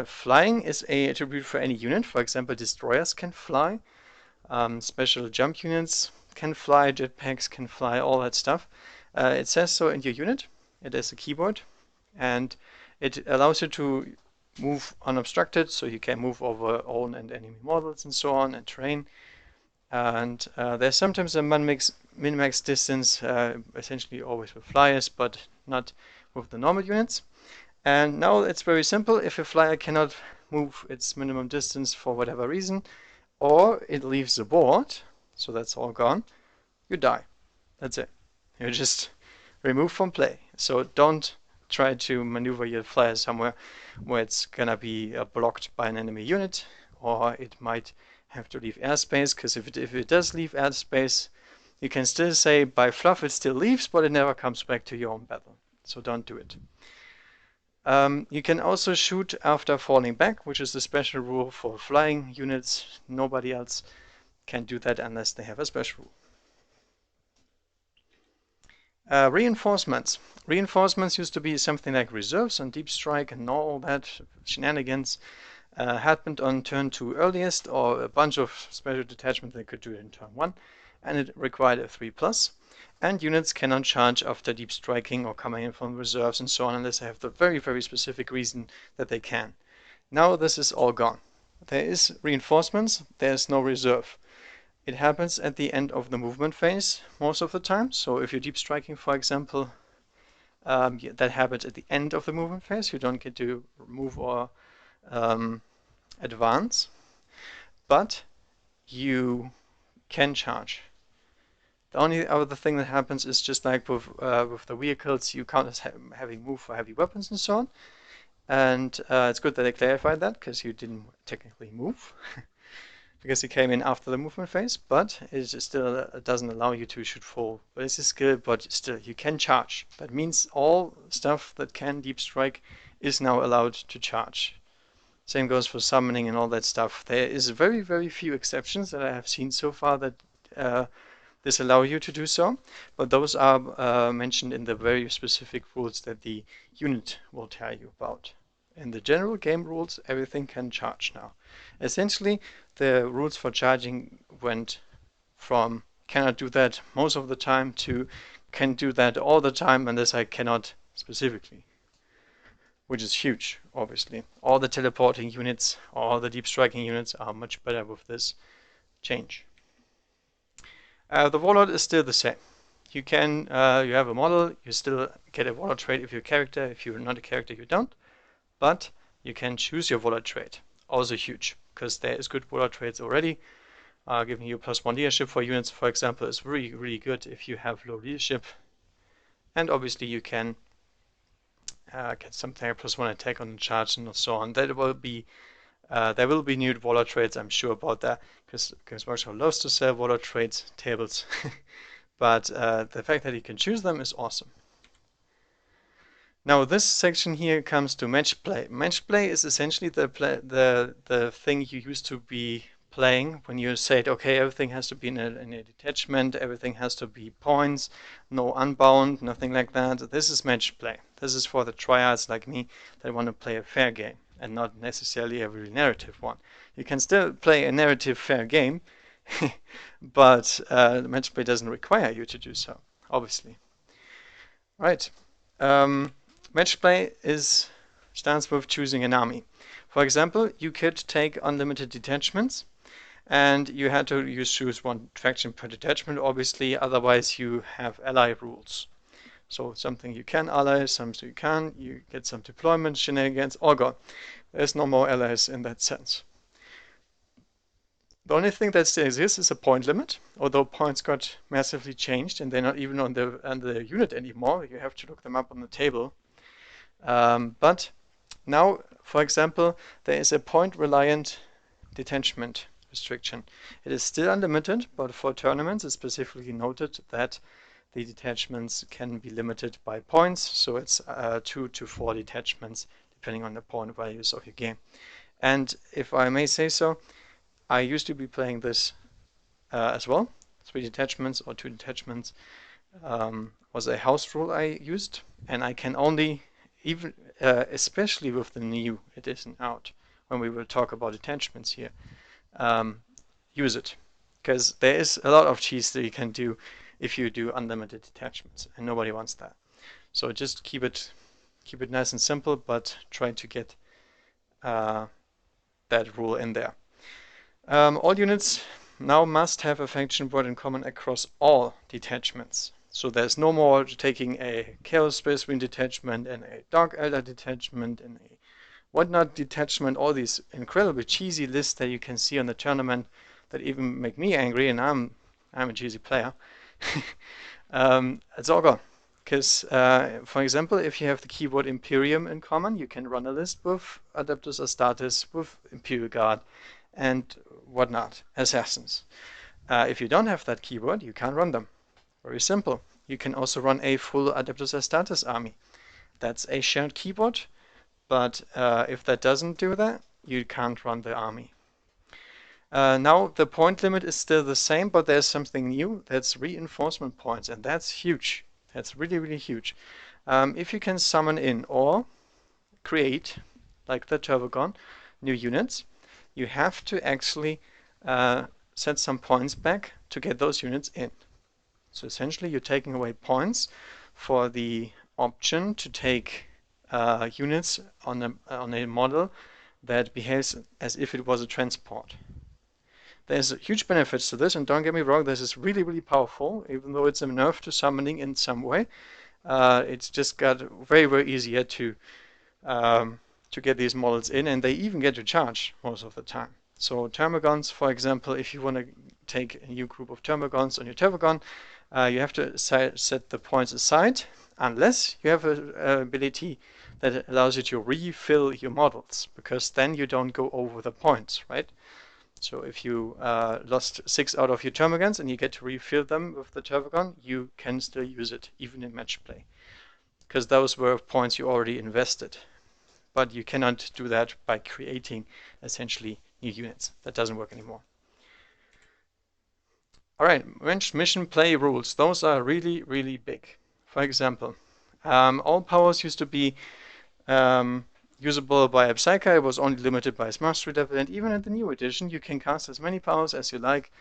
Flying is a attribute for any unit. For example, destroyers can fly. Special jump units can fly. Jetpacks can fly. All that stuff. It says so in your unit. It is a keyboard, and it allows you to move unobstructed, so you can move over own and enemy models and so on, and terrain. And there's sometimes a min-max distance, essentially always with flyers, but not with the normal units. And now it's very simple. If a flyer cannot move its minimum distance for whatever reason, or it leaves the board, so that's all gone, you die. That's it. You're just removed from play. So don't try to maneuver your flyer somewhere where it's gonna be blocked by an enemy unit, or it might have to leave airspace, because if it does leave airspace, you can still say by fluff it still leaves, but it never comes back to your own battle. So don't do it. You can also shoot after falling back, which is a special rule for flying units. Nobody else can do that unless they have a special rule. Reinforcements. Reinforcements used to be something like reserves on Deep Strike and all that shenanigans. Happened on turn 2 earliest, or a bunch of special detachments that could do it in turn 1, and it required a 3+. And units cannot charge after deep striking or coming in from reserves and so on unless they have the very specific reason that they can. Now this is all gone. There is reinforcements, there's no reserve. It happens at the end of the movement phase most of the time. So if you're deep striking, for example, that happens at the end of the movement phase. You don't get to move or advance, but you can charge. The only other thing that happens is just like with the vehicles, you count as having moved for heavy weapons and so on. And it's good that they clarified that, because you didn't technically move, because you came in after the movement phase, but it still doesn't allow you to shoot full ballistic skill, but still you can charge. That means all stuff that can deep strike is now allowed to charge. Same goes for summoning and all that stuff. There is very few exceptions that I have seen so far that this allow you to do so, but those are mentioned in the very specific rules that the unit will tell you about. In the general game rules, everything can charge now. Essentially, the rules for charging went from cannot do that most of the time to can do that all the time unless I cannot specifically, which is huge, obviously. All the teleporting units, all the deep striking units are much better with this change. The Warlord is still the same. You can, you have a model, you still get a Warlord trait if you're a character. If you're not a character, you don't. But you can choose your Warlord trait. Also huge, because there is good Warlord traits already. Giving you +1 leadership for units, for example, is really good if you have low leadership. And obviously you can get something like +1 attack on the charge and so on. That will be there will be new Warlord traits, I'm sure about that, because Workshop loves to sell Warlord traits tables. But the fact that you can choose them is awesome. Now this section here comes to match play. Match play is essentially the thing you used to be playing when you said, okay, everything has to be in a detachment, everything has to be points, no unbound, nothing like that. This is match play. This is for the tryhards like me that want to play a fair game and not necessarily a really narrative one. You can still play a narrative fair game, but match play doesn't require you to do so, obviously. Right. Match play stands with choosing an army. For example, you could take unlimited detachments, and you had to choose one faction per detachment, obviously, otherwise you have ally rules. So something you can ally, something you can't, you get some deployment shenanigans, all gone. There's no more allies in that sense. The only thing that still exists is a point limit, although points got massively changed and they're not even on the unit anymore. You have to look them up on the table. But now, for example, there is a point-reliant detachment restriction. It is still unlimited, but for tournaments it's specifically noted that the detachments can be limited by points, so it's 2 to 4 detachments depending on the point values of your game. And if I may say so, I used to be playing this as well. 3 detachments or 2 detachments was a house rule I used, and I can only, even especially with the new edition out, when we will talk about detachments here, use it. Because there is a lot of cheese that you can do if you do unlimited detachments, and nobody wants that. So just keep it nice and simple, but try to get that rule in there. All units now must have a faction word in common across all detachments. So there's no more taking a Chaos Space Marine detachment and a Dark Elder detachment and a whatnot detachment, all these incredibly cheesy lists that you can see on the tournament that even make me angry, and I'm a cheesy player. It's all gone. Because, for example, if you have the keyword Imperium in common, you can run a list with Adeptus Astartes, with Imperial Guard, and whatnot, assassins. If you don't have that keyword, you can't run them. Very simple. You can also run a full Adeptus Astartes army. That's a shared keyword, but if that doesn't do that, you can't run the army. Now the point limit is still the same, but there's something new. That's reinforcement points, and that's huge. That's really, really huge. If you can summon in or create, like the Turbogon, new units, you have to actually set some points back to get those units in. So essentially you're taking away points for the option to take units on a model that behaves as if it was a transport. There's huge benefits to this, and don't get me wrong, this is really, really powerful, even though it's a nerf to summoning in some way. It's just got very, very easier to get these models in, and they even get to charge most of the time. So Termagons, for example, if you want to take a new group of Termagons on your Termagon, you have to set the points aside, unless you have an ability that allows you to refill your models, because then you don't go over the points, right? So if you lost 6 out of your Termagons and you get to refill them with the Termagon, you can still use it, even in match play, because those were points you already invested. But you cannot do that by creating essentially new units. That doesn't work anymore. All right, mission play rules. Those are really, really big. For example, all powers used to be usable by a Psyker. It was only limited by his mastery level, and even in the new edition, you can cast as many powers as you like,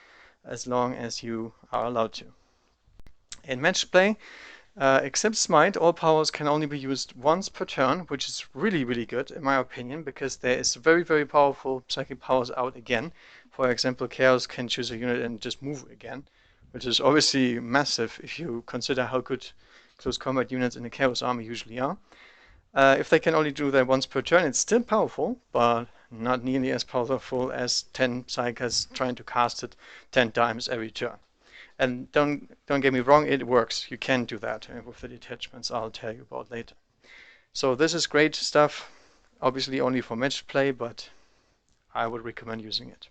as long as you are allowed to. In match play, except Smite, all powers can only be used once per turn, which is really, really good in my opinion, because there is very, very powerful psychic powers out again. For example, Chaos can choose a unit and just move again, which is obviously massive if you consider how good close combat units in the Chaos army usually are. If they can only do that once per turn, it's still powerful, but not nearly as powerful as 10 Psychers trying to cast it 10 times every turn. And don't get me wrong, it works. You can do that with the detachments I'll tell you about later. So this is great stuff, obviously only for match play, but I would recommend using it.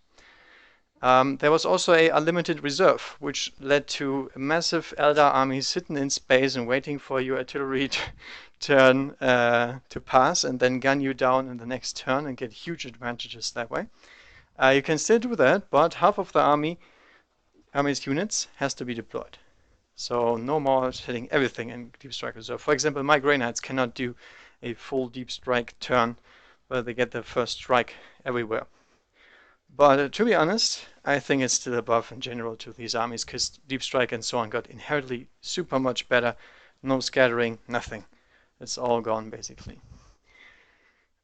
There was also a unlimited reserve, which led to massive Eldar armies sitting in space and waiting for your artillery turn to pass and then gun you down in the next turn and get huge advantages that way. You can still do that, but half of the army's units has to be deployed. So no more hitting everything in Deep Strike Reserve. For example, my Grey Knights cannot do a full Deep Strike turn where they get their first strike everywhere. But to be honest, I think it's still above in general to these armies, because Deep Strike and so on got inherently super much better. No scattering, nothing. It's all gone basically.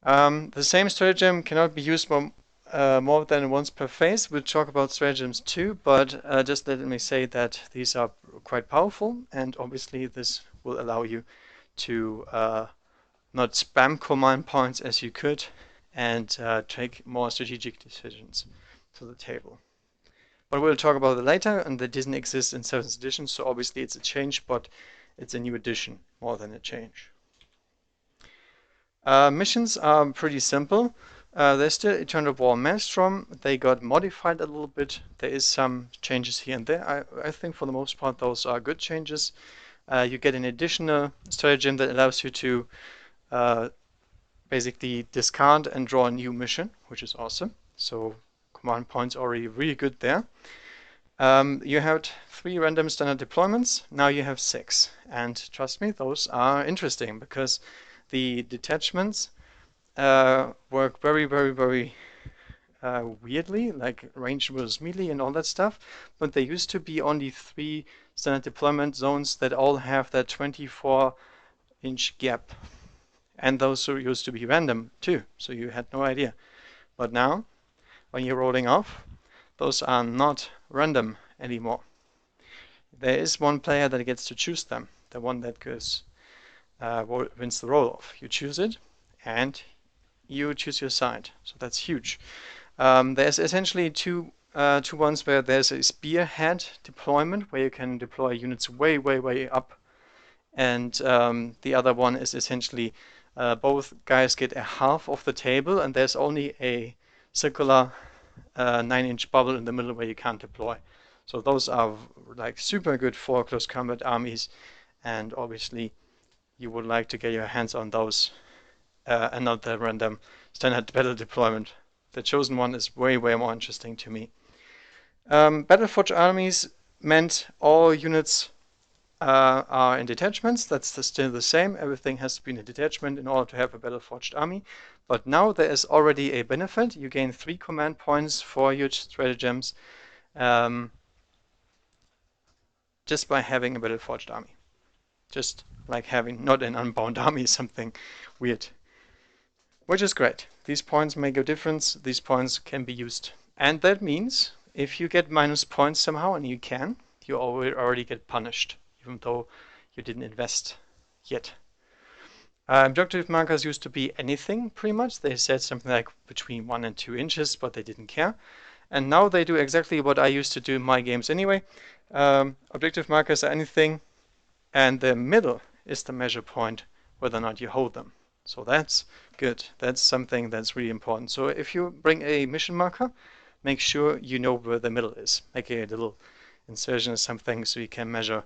The same stratagem cannot be used more than once per phase. We'll talk about stratagems too, but just let me say that these are quite powerful, and obviously this will allow you to not spam command points as you could, and take more strategic decisions to the table. But we'll talk about it later, and that doesn't exist in 7th edition, so obviously it's a change, but it's a new addition more than a change. Missions are pretty simple. There's still Eternal War Maelstrom. They got modified a little bit. There is some changes here and there. I think for the most part those are good changes. You get an additional stratagem that allows you to basically discard and draw a new mission, which is awesome. So command points already really good there. You had 3 random standard deployments. Now you have 6. And trust me, those are interesting because the detachments work very, very, very weirdly, like range versus melee and all that stuff. But there used to be only 3 standard deployment zones that all have that 24-inch gap. And those used to be random too, so you had no idea. But now, when you're rolling off, those are not random anymore. There is one player that gets to choose them, the one that goes wins the roll-off. You choose it, and you choose your side. So that's huge. There's essentially two ones where there's a spearhead deployment where you can deploy units way, way, way up, and the other one is essentially both guys get a half of the table, and there's only a circular 9-inch bubble in the middle where you can't deploy. So those are like super good for close combat armies, and obviously you would like to get your hands on those and not the random standard battle deployment. The chosen one is way, way more interesting to me. Battleforged armies meant all units are in detachments. That's still the same. Everything has to be in a detachment in order to have a Battleforged army. But now there is already a benefit. You gain 3 command points for your stratagems just by having a Battleforged army. Just like having not an unbound army, something weird. Which is great. These points make a difference. These points can be used. And that means if you get minus points somehow, and you can, you already get punished, even though you didn't invest yet. Objective markers used to be anything, pretty much. They said something like between 1 and 2 inches, but they didn't care. And now they do exactly what I used to do in my games anyway. Objective markers are anything, and the middle is the measure point, whether or not you hold them. So that's good. That's something that's really important. So if you bring a mission marker, make sure you know where the middle is. Make a little insertion or something so you can measure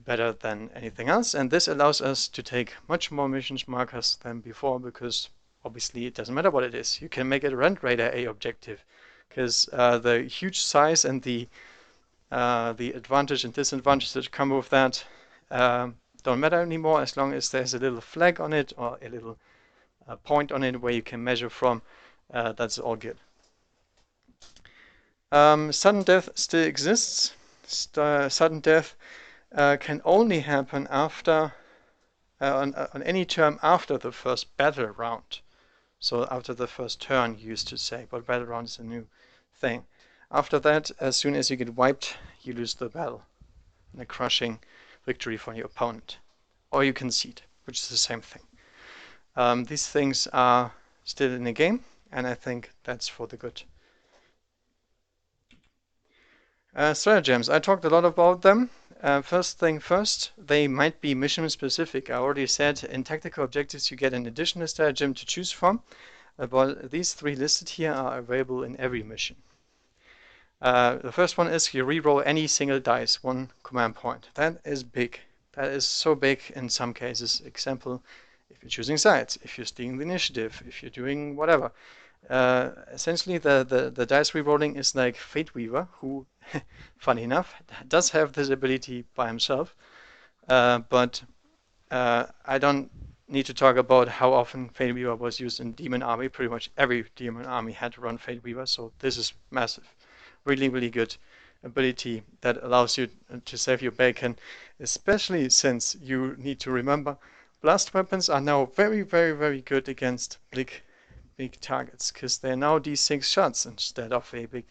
better than anything else. And this allows us to take much more mission markers than before, because obviously it doesn't matter what it is. You can make a Rend Raider a objective, because the huge size and the advantage and disadvantage that come with that don't matter anymore, as long as there's a little flag on it or a little point on it where you can measure from. That's all good. Sudden death still exists. Sudden death can only happen after on any term after the first battle round. So after the first turn, you used to say, but battle round is a new thing. After that, as soon as you get wiped, you lose the battle. And a crushing victory for your opponent. Or you concede, which is the same thing. These things are still in the game, and I think that's for the good. Stratagems, I talked a lot about them. First thing first, they might be mission specific. I already said in tactical objectives you get an additional stratagem to choose from, but these 3 listed here are available in every mission. The first one is you reroll any single dice, 1 command point. That is big. That is so big in some cases. Example, if you're choosing sides, if you're stealing the initiative, if you're doing whatever. Essentially, the dice rerolling is like Fate Weaver, who, funny enough, does have this ability by himself. But I don't need to talk about how often Fate Weaver was used in Demon Army. Pretty much every Demon Army had to run Fate Weaver, so this is massive. Really, really good ability that allows you to save your bacon, especially since you need to remember blast weapons are now very, very, very good against big targets, because they're now D6 shots instead of a big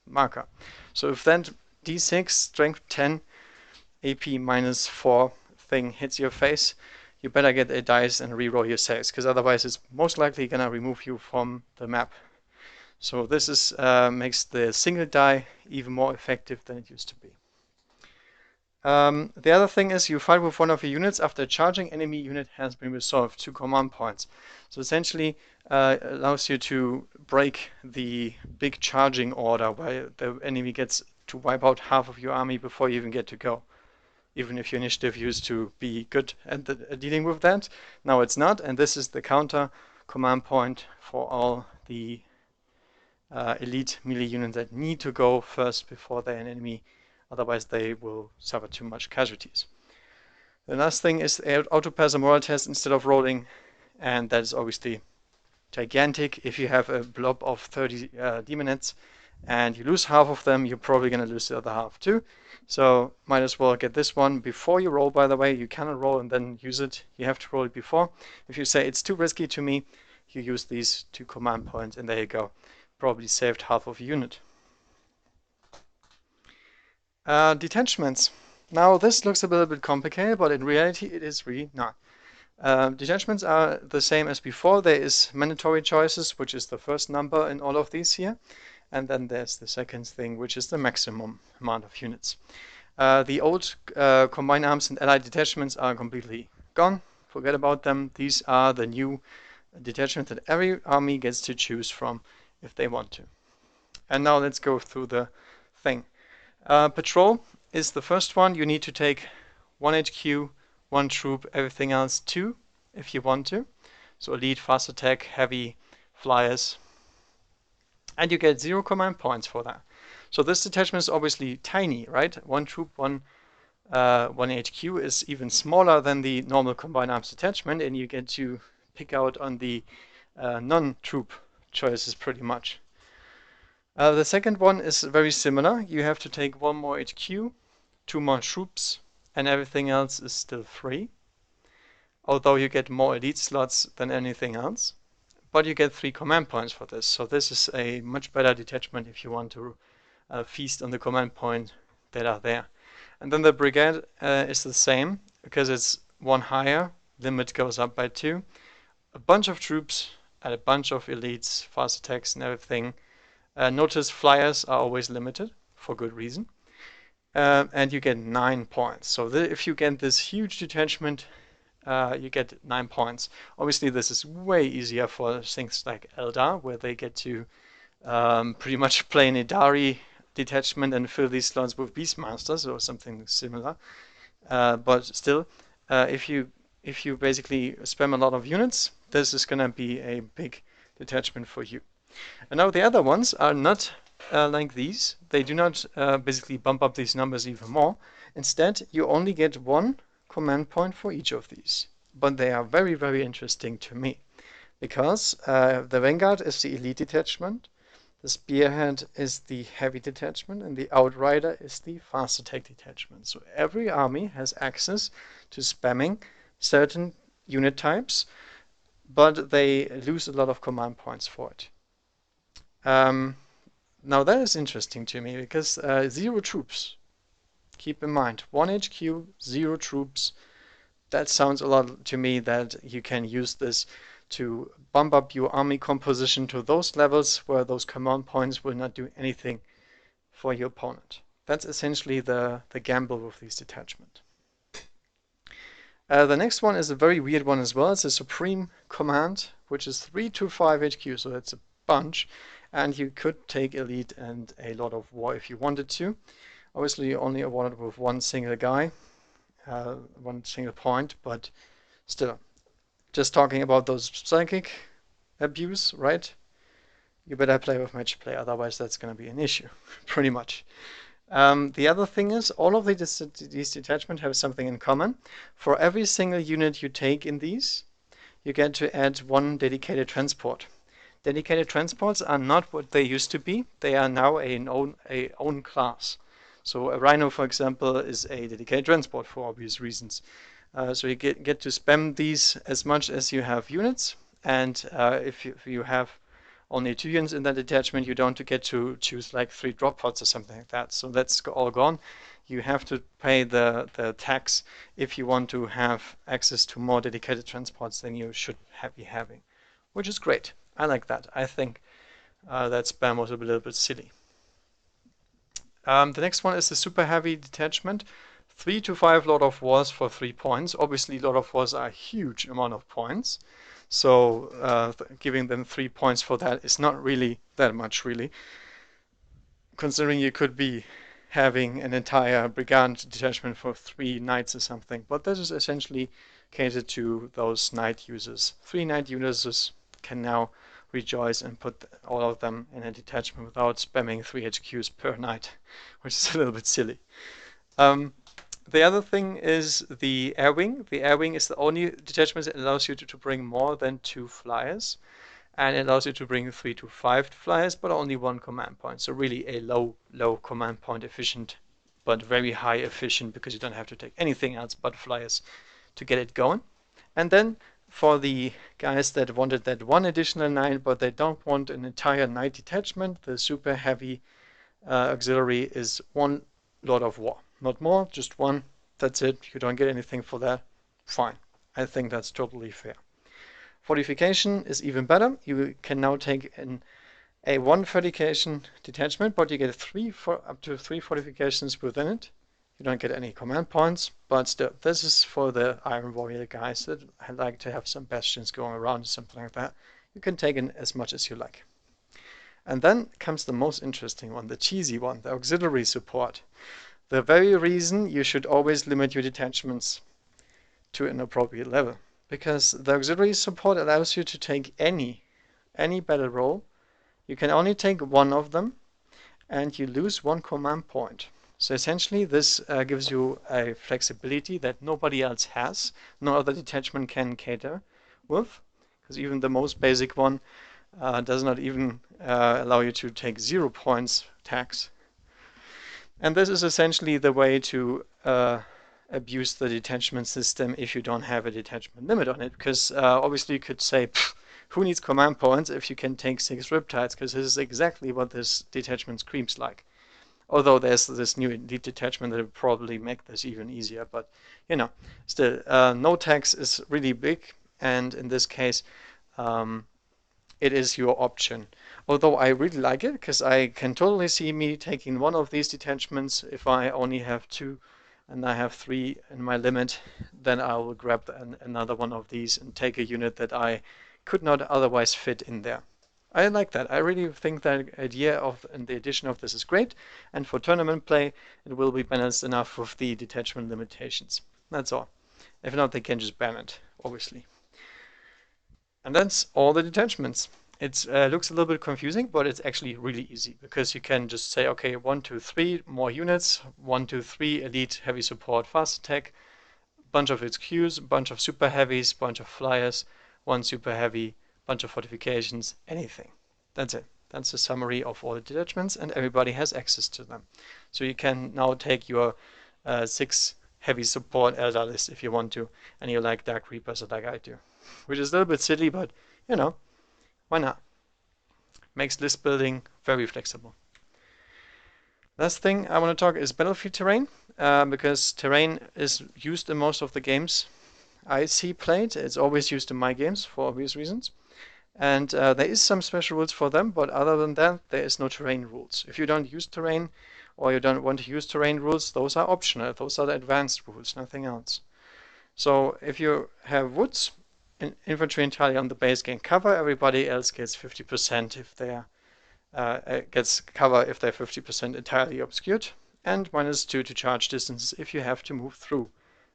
marker. So if that D6 strength 10 AP -4 thing hits your face, you better get a dice and reroll your saves, because otherwise it's most likely gonna remove you from the map. So this is makes the single die even more effective than it used to be. The other thing is you fight with one of your units after a charging enemy unit has been resolved, 2 command points. So essentially allows you to break the big charging order where the enemy gets to wipe out half of your army before you even get to go. Even if your initiative used to be good at dealing with that, now it's not, and this is the counter command point for all the elite melee units that need to go first before they're an enemy. Otherwise, they will suffer too much casualties. The last thing is auto-pass a moral test instead of rolling, and that is obviously gigantic. If you have a blob of 30 demonettes and you lose half of them, you're probably going to lose the other half too. So might as well get this one before you roll, by the way. You cannot roll and then use it. You have to roll it before. If you say it's too risky to me, you use these 2 command points, and there you go. Probably saved half of a unit. Detachments. Now this looks a little bit complicated, but in reality it is really not. Detachments are the same as before. There is mandatory choices, which is the first number in all of these here. And then there's the second thing, which is the maximum amount of units. The old combined arms and allied detachments are completely gone. Forget about them. These are the new detachments that every army gets to choose from if they want to. And now let's go through the thing. Patrol is the first one. You need to take 1 HQ, 1 troop, everything else 2 if you want to. So elite, fast attack, heavy, flyers. And you get 0 command points for that. So this detachment is obviously tiny, right? 1 troop, 1 HQ is even smaller than the normal combined arms detachment, and you get to pick out on the non-troop choices pretty much. The second one is very similar. You have to take 1 more HQ, 2 more troops, and everything else is still free. Although you get more elite slots than anything else. But you get 3 command points for this. So this is a much better detachment if you want to feast on the command points that are there. And then the brigade is the same, because it's 1 higher, limit goes up by 2. A bunch of troops and a bunch of elites, fast attacks and everything. Notice flyers are always limited, for good reason. And you get 9 points. So if you get this huge detachment, you get 9 points. Obviously, this is way easier for things like Eldar, where they get to pretty much play an Idari detachment and fill these slots with Beastmasters or something similar. But still, if you basically spam a lot of units, this is going to be a big detachment for you. And now the other ones are not like these. They do not basically bump up these numbers even more. Instead, you only get 1 command point for each of these. But they are very, very interesting to me, because the Vanguard is the elite detachment, the Spearhead is the heavy detachment, and the Outrider is the fast attack detachment. So every army has access to spamming certain unit types, but they lose a lot of command points for it. Now that is interesting to me, because 0 troops. Keep in mind, 1 HQ, 0 troops. That sounds a lot to me that you can use this to bump up your army composition to those levels where those command points will not do anything for your opponent. That's essentially the gamble with these detachments. The next one is a very weird one as well. It's a Supreme Command, which is 3 to 5 HQ, so that's a bunch. And you could take Elite and a lot of War if you wanted to. Obviously, you only awarded with 1 single guy, 1 single point, but still. Just talking about those psychic abuse, right? You better play with match play, otherwise that's going to be an issue, pretty much. The other thing is, all of these detachments have something in common. For every single unit you take in these, you get to add 1 dedicated transport. Dedicated transports are not what they used to be. They are now an own class. So a Rhino, for example, is a dedicated transport for obvious reasons. So you get to spam these as much as you have units, and if you have only 2 units in that detachment, you don't get to choose like 3 drop pods or something like that. So that's all gone. You have to pay the tax if you want to have access to more dedicated transports than you should be having, which is great. I like that. I think that spam was a little bit silly. The next one is the super heavy detachment. 3 to 5 Lord of Wars for 3 points. Obviously, Lord of Wars are a huge amount of points. So giving them 3 points for that is not really that much, really. Considering you could be having an entire brigand detachment for 3 knights or something. But this is essentially catered to those knight users. 3 knight users can now rejoice and put all of them in a detachment without spamming 3 HQs per knight, which is a little bit silly. The other thing is the air wing. The air wing is the only detachment that allows you to bring more than 2 flyers, and it allows you to bring 3 to 5 flyers, but only 1 command point. So really a low command point efficient, but very high efficient, because you don't have to take anything else but flyers to get it going. And then for the guys that wanted that 1 additional knight, but they don't want an entire knight detachment, the super heavy auxiliary is 1 Lord of War. Not more, just 1. That's it. You don't get anything for that. Fine. I think that's totally fair. Fortification is even better. You can now take a 1 fortification detachment, but you get up to 3 fortifications within it. You don't get any command points, but still, this is for the Iron Warrior guys that like to have some bastions going around or something like that. You can take in as much as you like. And then comes the most interesting one, the cheesy one, the auxiliary support. The very reason you should always limit your detachments to an appropriate level. Because the auxiliary support allows you to take any battle roll. You can only take 1 of them, and you lose 1 command point. So essentially this gives you a flexibility that nobody else has. No other detachment can cater with, because even the most basic one does not even allow you to take 0 points tax. And this is essentially the way to abuse the detachment system if you don't have a detachment limit on it, because obviously you could say, who needs command points if you can take 6 Riptides, because this is exactly what this detachment screams like. Although there's this new elite detachment that will probably make this even easier, but you know, still, no tax is really big, and in this case, it is your option. Although I really like it, because I can totally see me taking 1 of these detachments. If I only have 2 and I have 3 in my limit, then I will grab another 1 of these and take a unit that I could not otherwise fit in there. I like that. I really think that idea of and the addition of this is great, and for tournament play it will be balanced enough with the detachment limitations. That's all. If not, they can just ban it, obviously. And that's all the detachments. It looks a little bit confusing, but it's actually really easy, because you can just say, okay, 1, 2, 3 more units, 1, 2, 3 elite heavy support fast attack, bunch of HQs, bunch of super heavies, bunch of flyers, 1 super heavy, bunch of fortifications, anything. That's it. That's a summary of all the detachments, and everybody has access to them. So you can now take your 6 heavy support Elder list if you want to, and you like Dark Reapers like I do. Which is a little bit silly, but you know, why not? Makes list building very flexible. Last thing I want to talk is battlefield terrain, because terrain is used in most of the games I see played. It's always used in my games for obvious reasons. And there is some special rules for them, but other than that, there is no terrain rules. If you don't use terrain, or you don't want to use terrain rules, those are optional. Those are the advanced rules, nothing else. So if you have woods, infantry entirely on the base gain cover, everybody else gets 50% if they're gets cover if they're 50% entirely obscured, and -2 to charge distance if you have to move through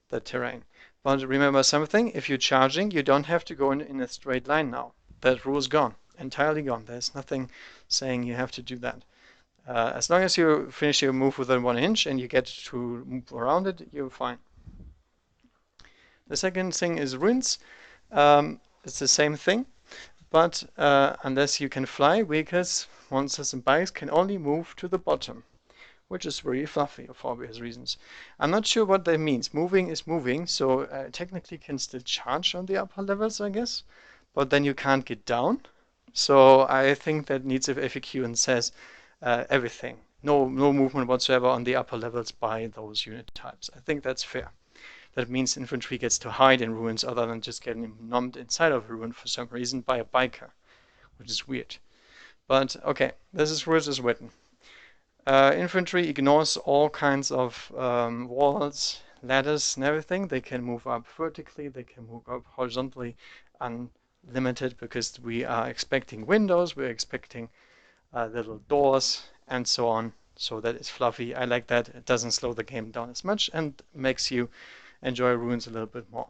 the terrain. But remember something, if you're charging, you don't have to go in a straight line now. That rule is gone, entirely gone. There's nothing saying you have to do that. As long as you finish your move within 1 inch and you get to move around it, you're fine. The second thing is ruins. It's the same thing, but unless you can fly, vehicles, monsters, and bikes can only move to the bottom, which is very fluffy for obvious reasons. I'm not sure what that means. Moving is moving, so technically can still charge on the upper levels, I guess, but then you can't get down. So I think that needs a FAQ and says everything. No movement whatsoever on the upper levels by those unit types. I think that's fair. That means infantry gets to hide in ruins other than just getting numbed inside of a ruin for some reason by a biker, which is weird. But okay, this is rules as written. Infantry ignores all kinds of walls, ladders, and everything. They can move up vertically, they can move up horizontally, unlimited, because we are expecting windows, we're expecting little doors, and so on. So that is fluffy. I like that. It doesn't slow the game down as much and makes you enjoy ruins a little bit more.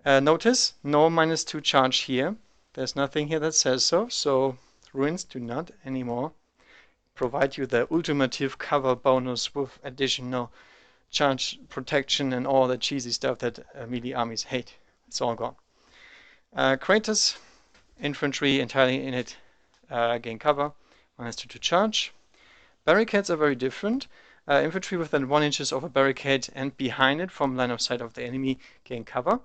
Notice no -2 charge here. There's nothing here that says so. So ruins do not anymore provide you the ultimative cover bonus with additional charge protection and all the cheesy stuff that melee armies hate. It's all gone. Craters, infantry entirely in it gain cover, -2 to charge. Barricades are very different. Infantry within 1 inches of a barricade and behind it from line of sight of the enemy gain cover.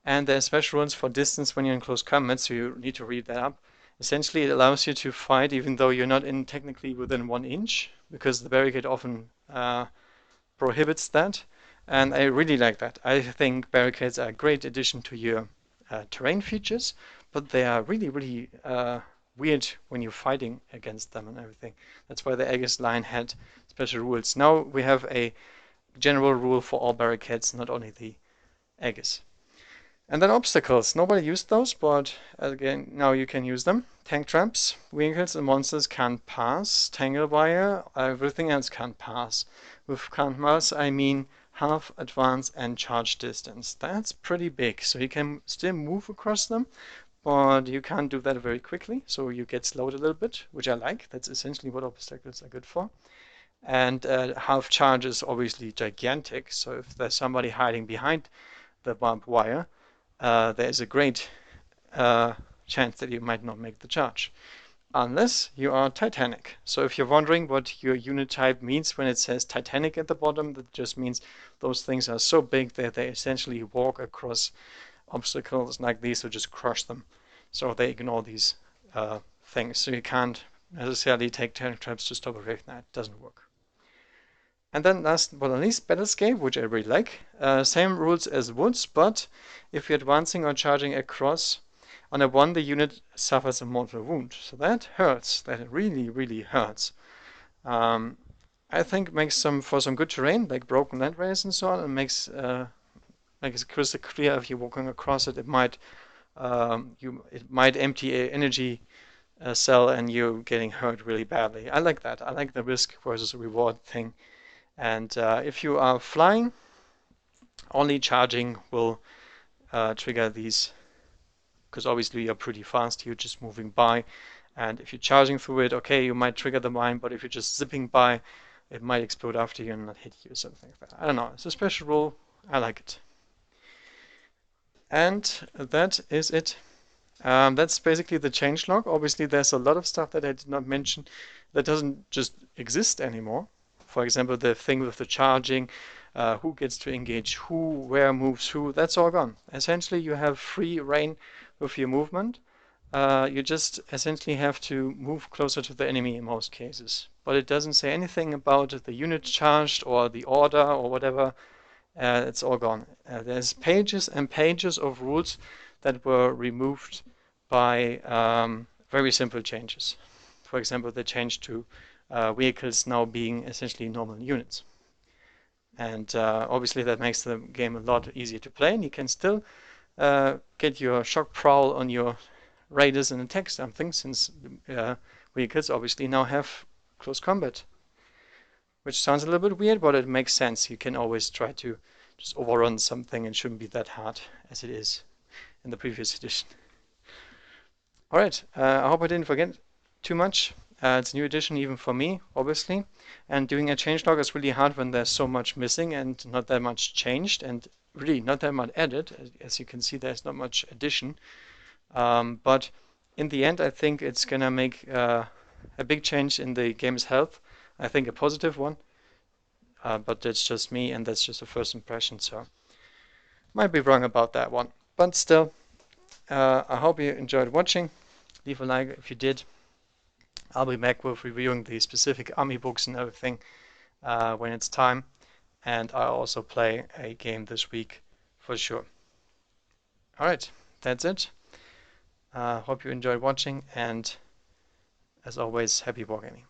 And there are special rules for distance when you're in close combat, so you need to read that up. Essentially, it allows you to fight even though you're not in technically within 1 inch, because the barricade often prohibits that. And I really like that. I think barricades are a great addition to your terrain features, but they are really, really weird when you're fighting against them and everything. That's why the Aegis line had special rules. Now we have a general rule for all barricades, not only the Aegis. And then obstacles. Nobody used those, but again, now you can use them. Tank traps, vehicles and monsters can't pass. Tangle wire, everything else can't pass. With can't pass, I mean half advance and charge distance. That's pretty big, so you can still move across them, but you can't do that very quickly, so you get slowed a little bit, which I like. That's essentially what obstacles are good for. And half charge is obviously gigantic, so if there's somebody hiding behind the barbed wire, there's a great chance that you might not make the charge. Unless you are Titanic. So if you're wondering what your unit type means when it says Titanic at the bottom, that just means those things are so big that they essentially walk across obstacles like these to just crush them. So they ignore these things. So you can't necessarily take tank traps to stop a wave knight. It doesn't work. And then last but not least, Battlescape, which I really like. Same rules as Woods, but if you're advancing or charging across, on a 1 the unit suffers a mortal wound. So that hurts. That really, really hurts. I think makes for some good terrain, like broken land rails and so on, and makes it crystal clear if you're walking across it, it might empty an energy cell and you're getting hurt really badly. I like that. I like the risk versus reward thing. And if you are flying, only charging will trigger these, because obviously you're pretty fast, you're just moving by. And if you're charging through it, okay, you might trigger the mine, but if you're just zipping by, it might explode after you and not hit you or something like that. I don't know. It's a special rule. I like it. And that is it. That's basically the changelog. Obviously, there's a lot of stuff that I did not mention that doesn't just exist anymore. For example, the thing with the charging, who gets to engage who, where moves who, that's all gone. Essentially, you have free reign with your movement. You just essentially have to move closer to the enemy in most cases. But it doesn't say anything about the unit charged or the order or whatever. It's all gone. There's pages and pages of rules that were removed by very simple changes. For example, the change to vehicles now being essentially normal units. And obviously that makes the game a lot easier to play, and you can still get your shock prowl on your raiders and attack something, since vehicles obviously now have close combat. Which sounds a little bit weird, but it makes sense. You can always try to just overrun something and shouldn't be that hard as it is in the previous edition. Alright, I hope I didn't forget too much. It's a new edition even for me, obviously. And doing a changelog is really hard when there's so much missing and not that much changed, and really not that much added. As you can see, there's not much addition. But in the end, I think it's gonna make a big change in the game's health. I think a positive one, but that's just me and that's just a first impression, so might be wrong about that one. But still, I hope you enjoyed watching. Leave a like if you did. I'll be back with reviewing the specific army books and everything when it's time, and I'll also play a game this week for sure. Alright, that's it. Hope you enjoyed watching, and as always, happy wargaming.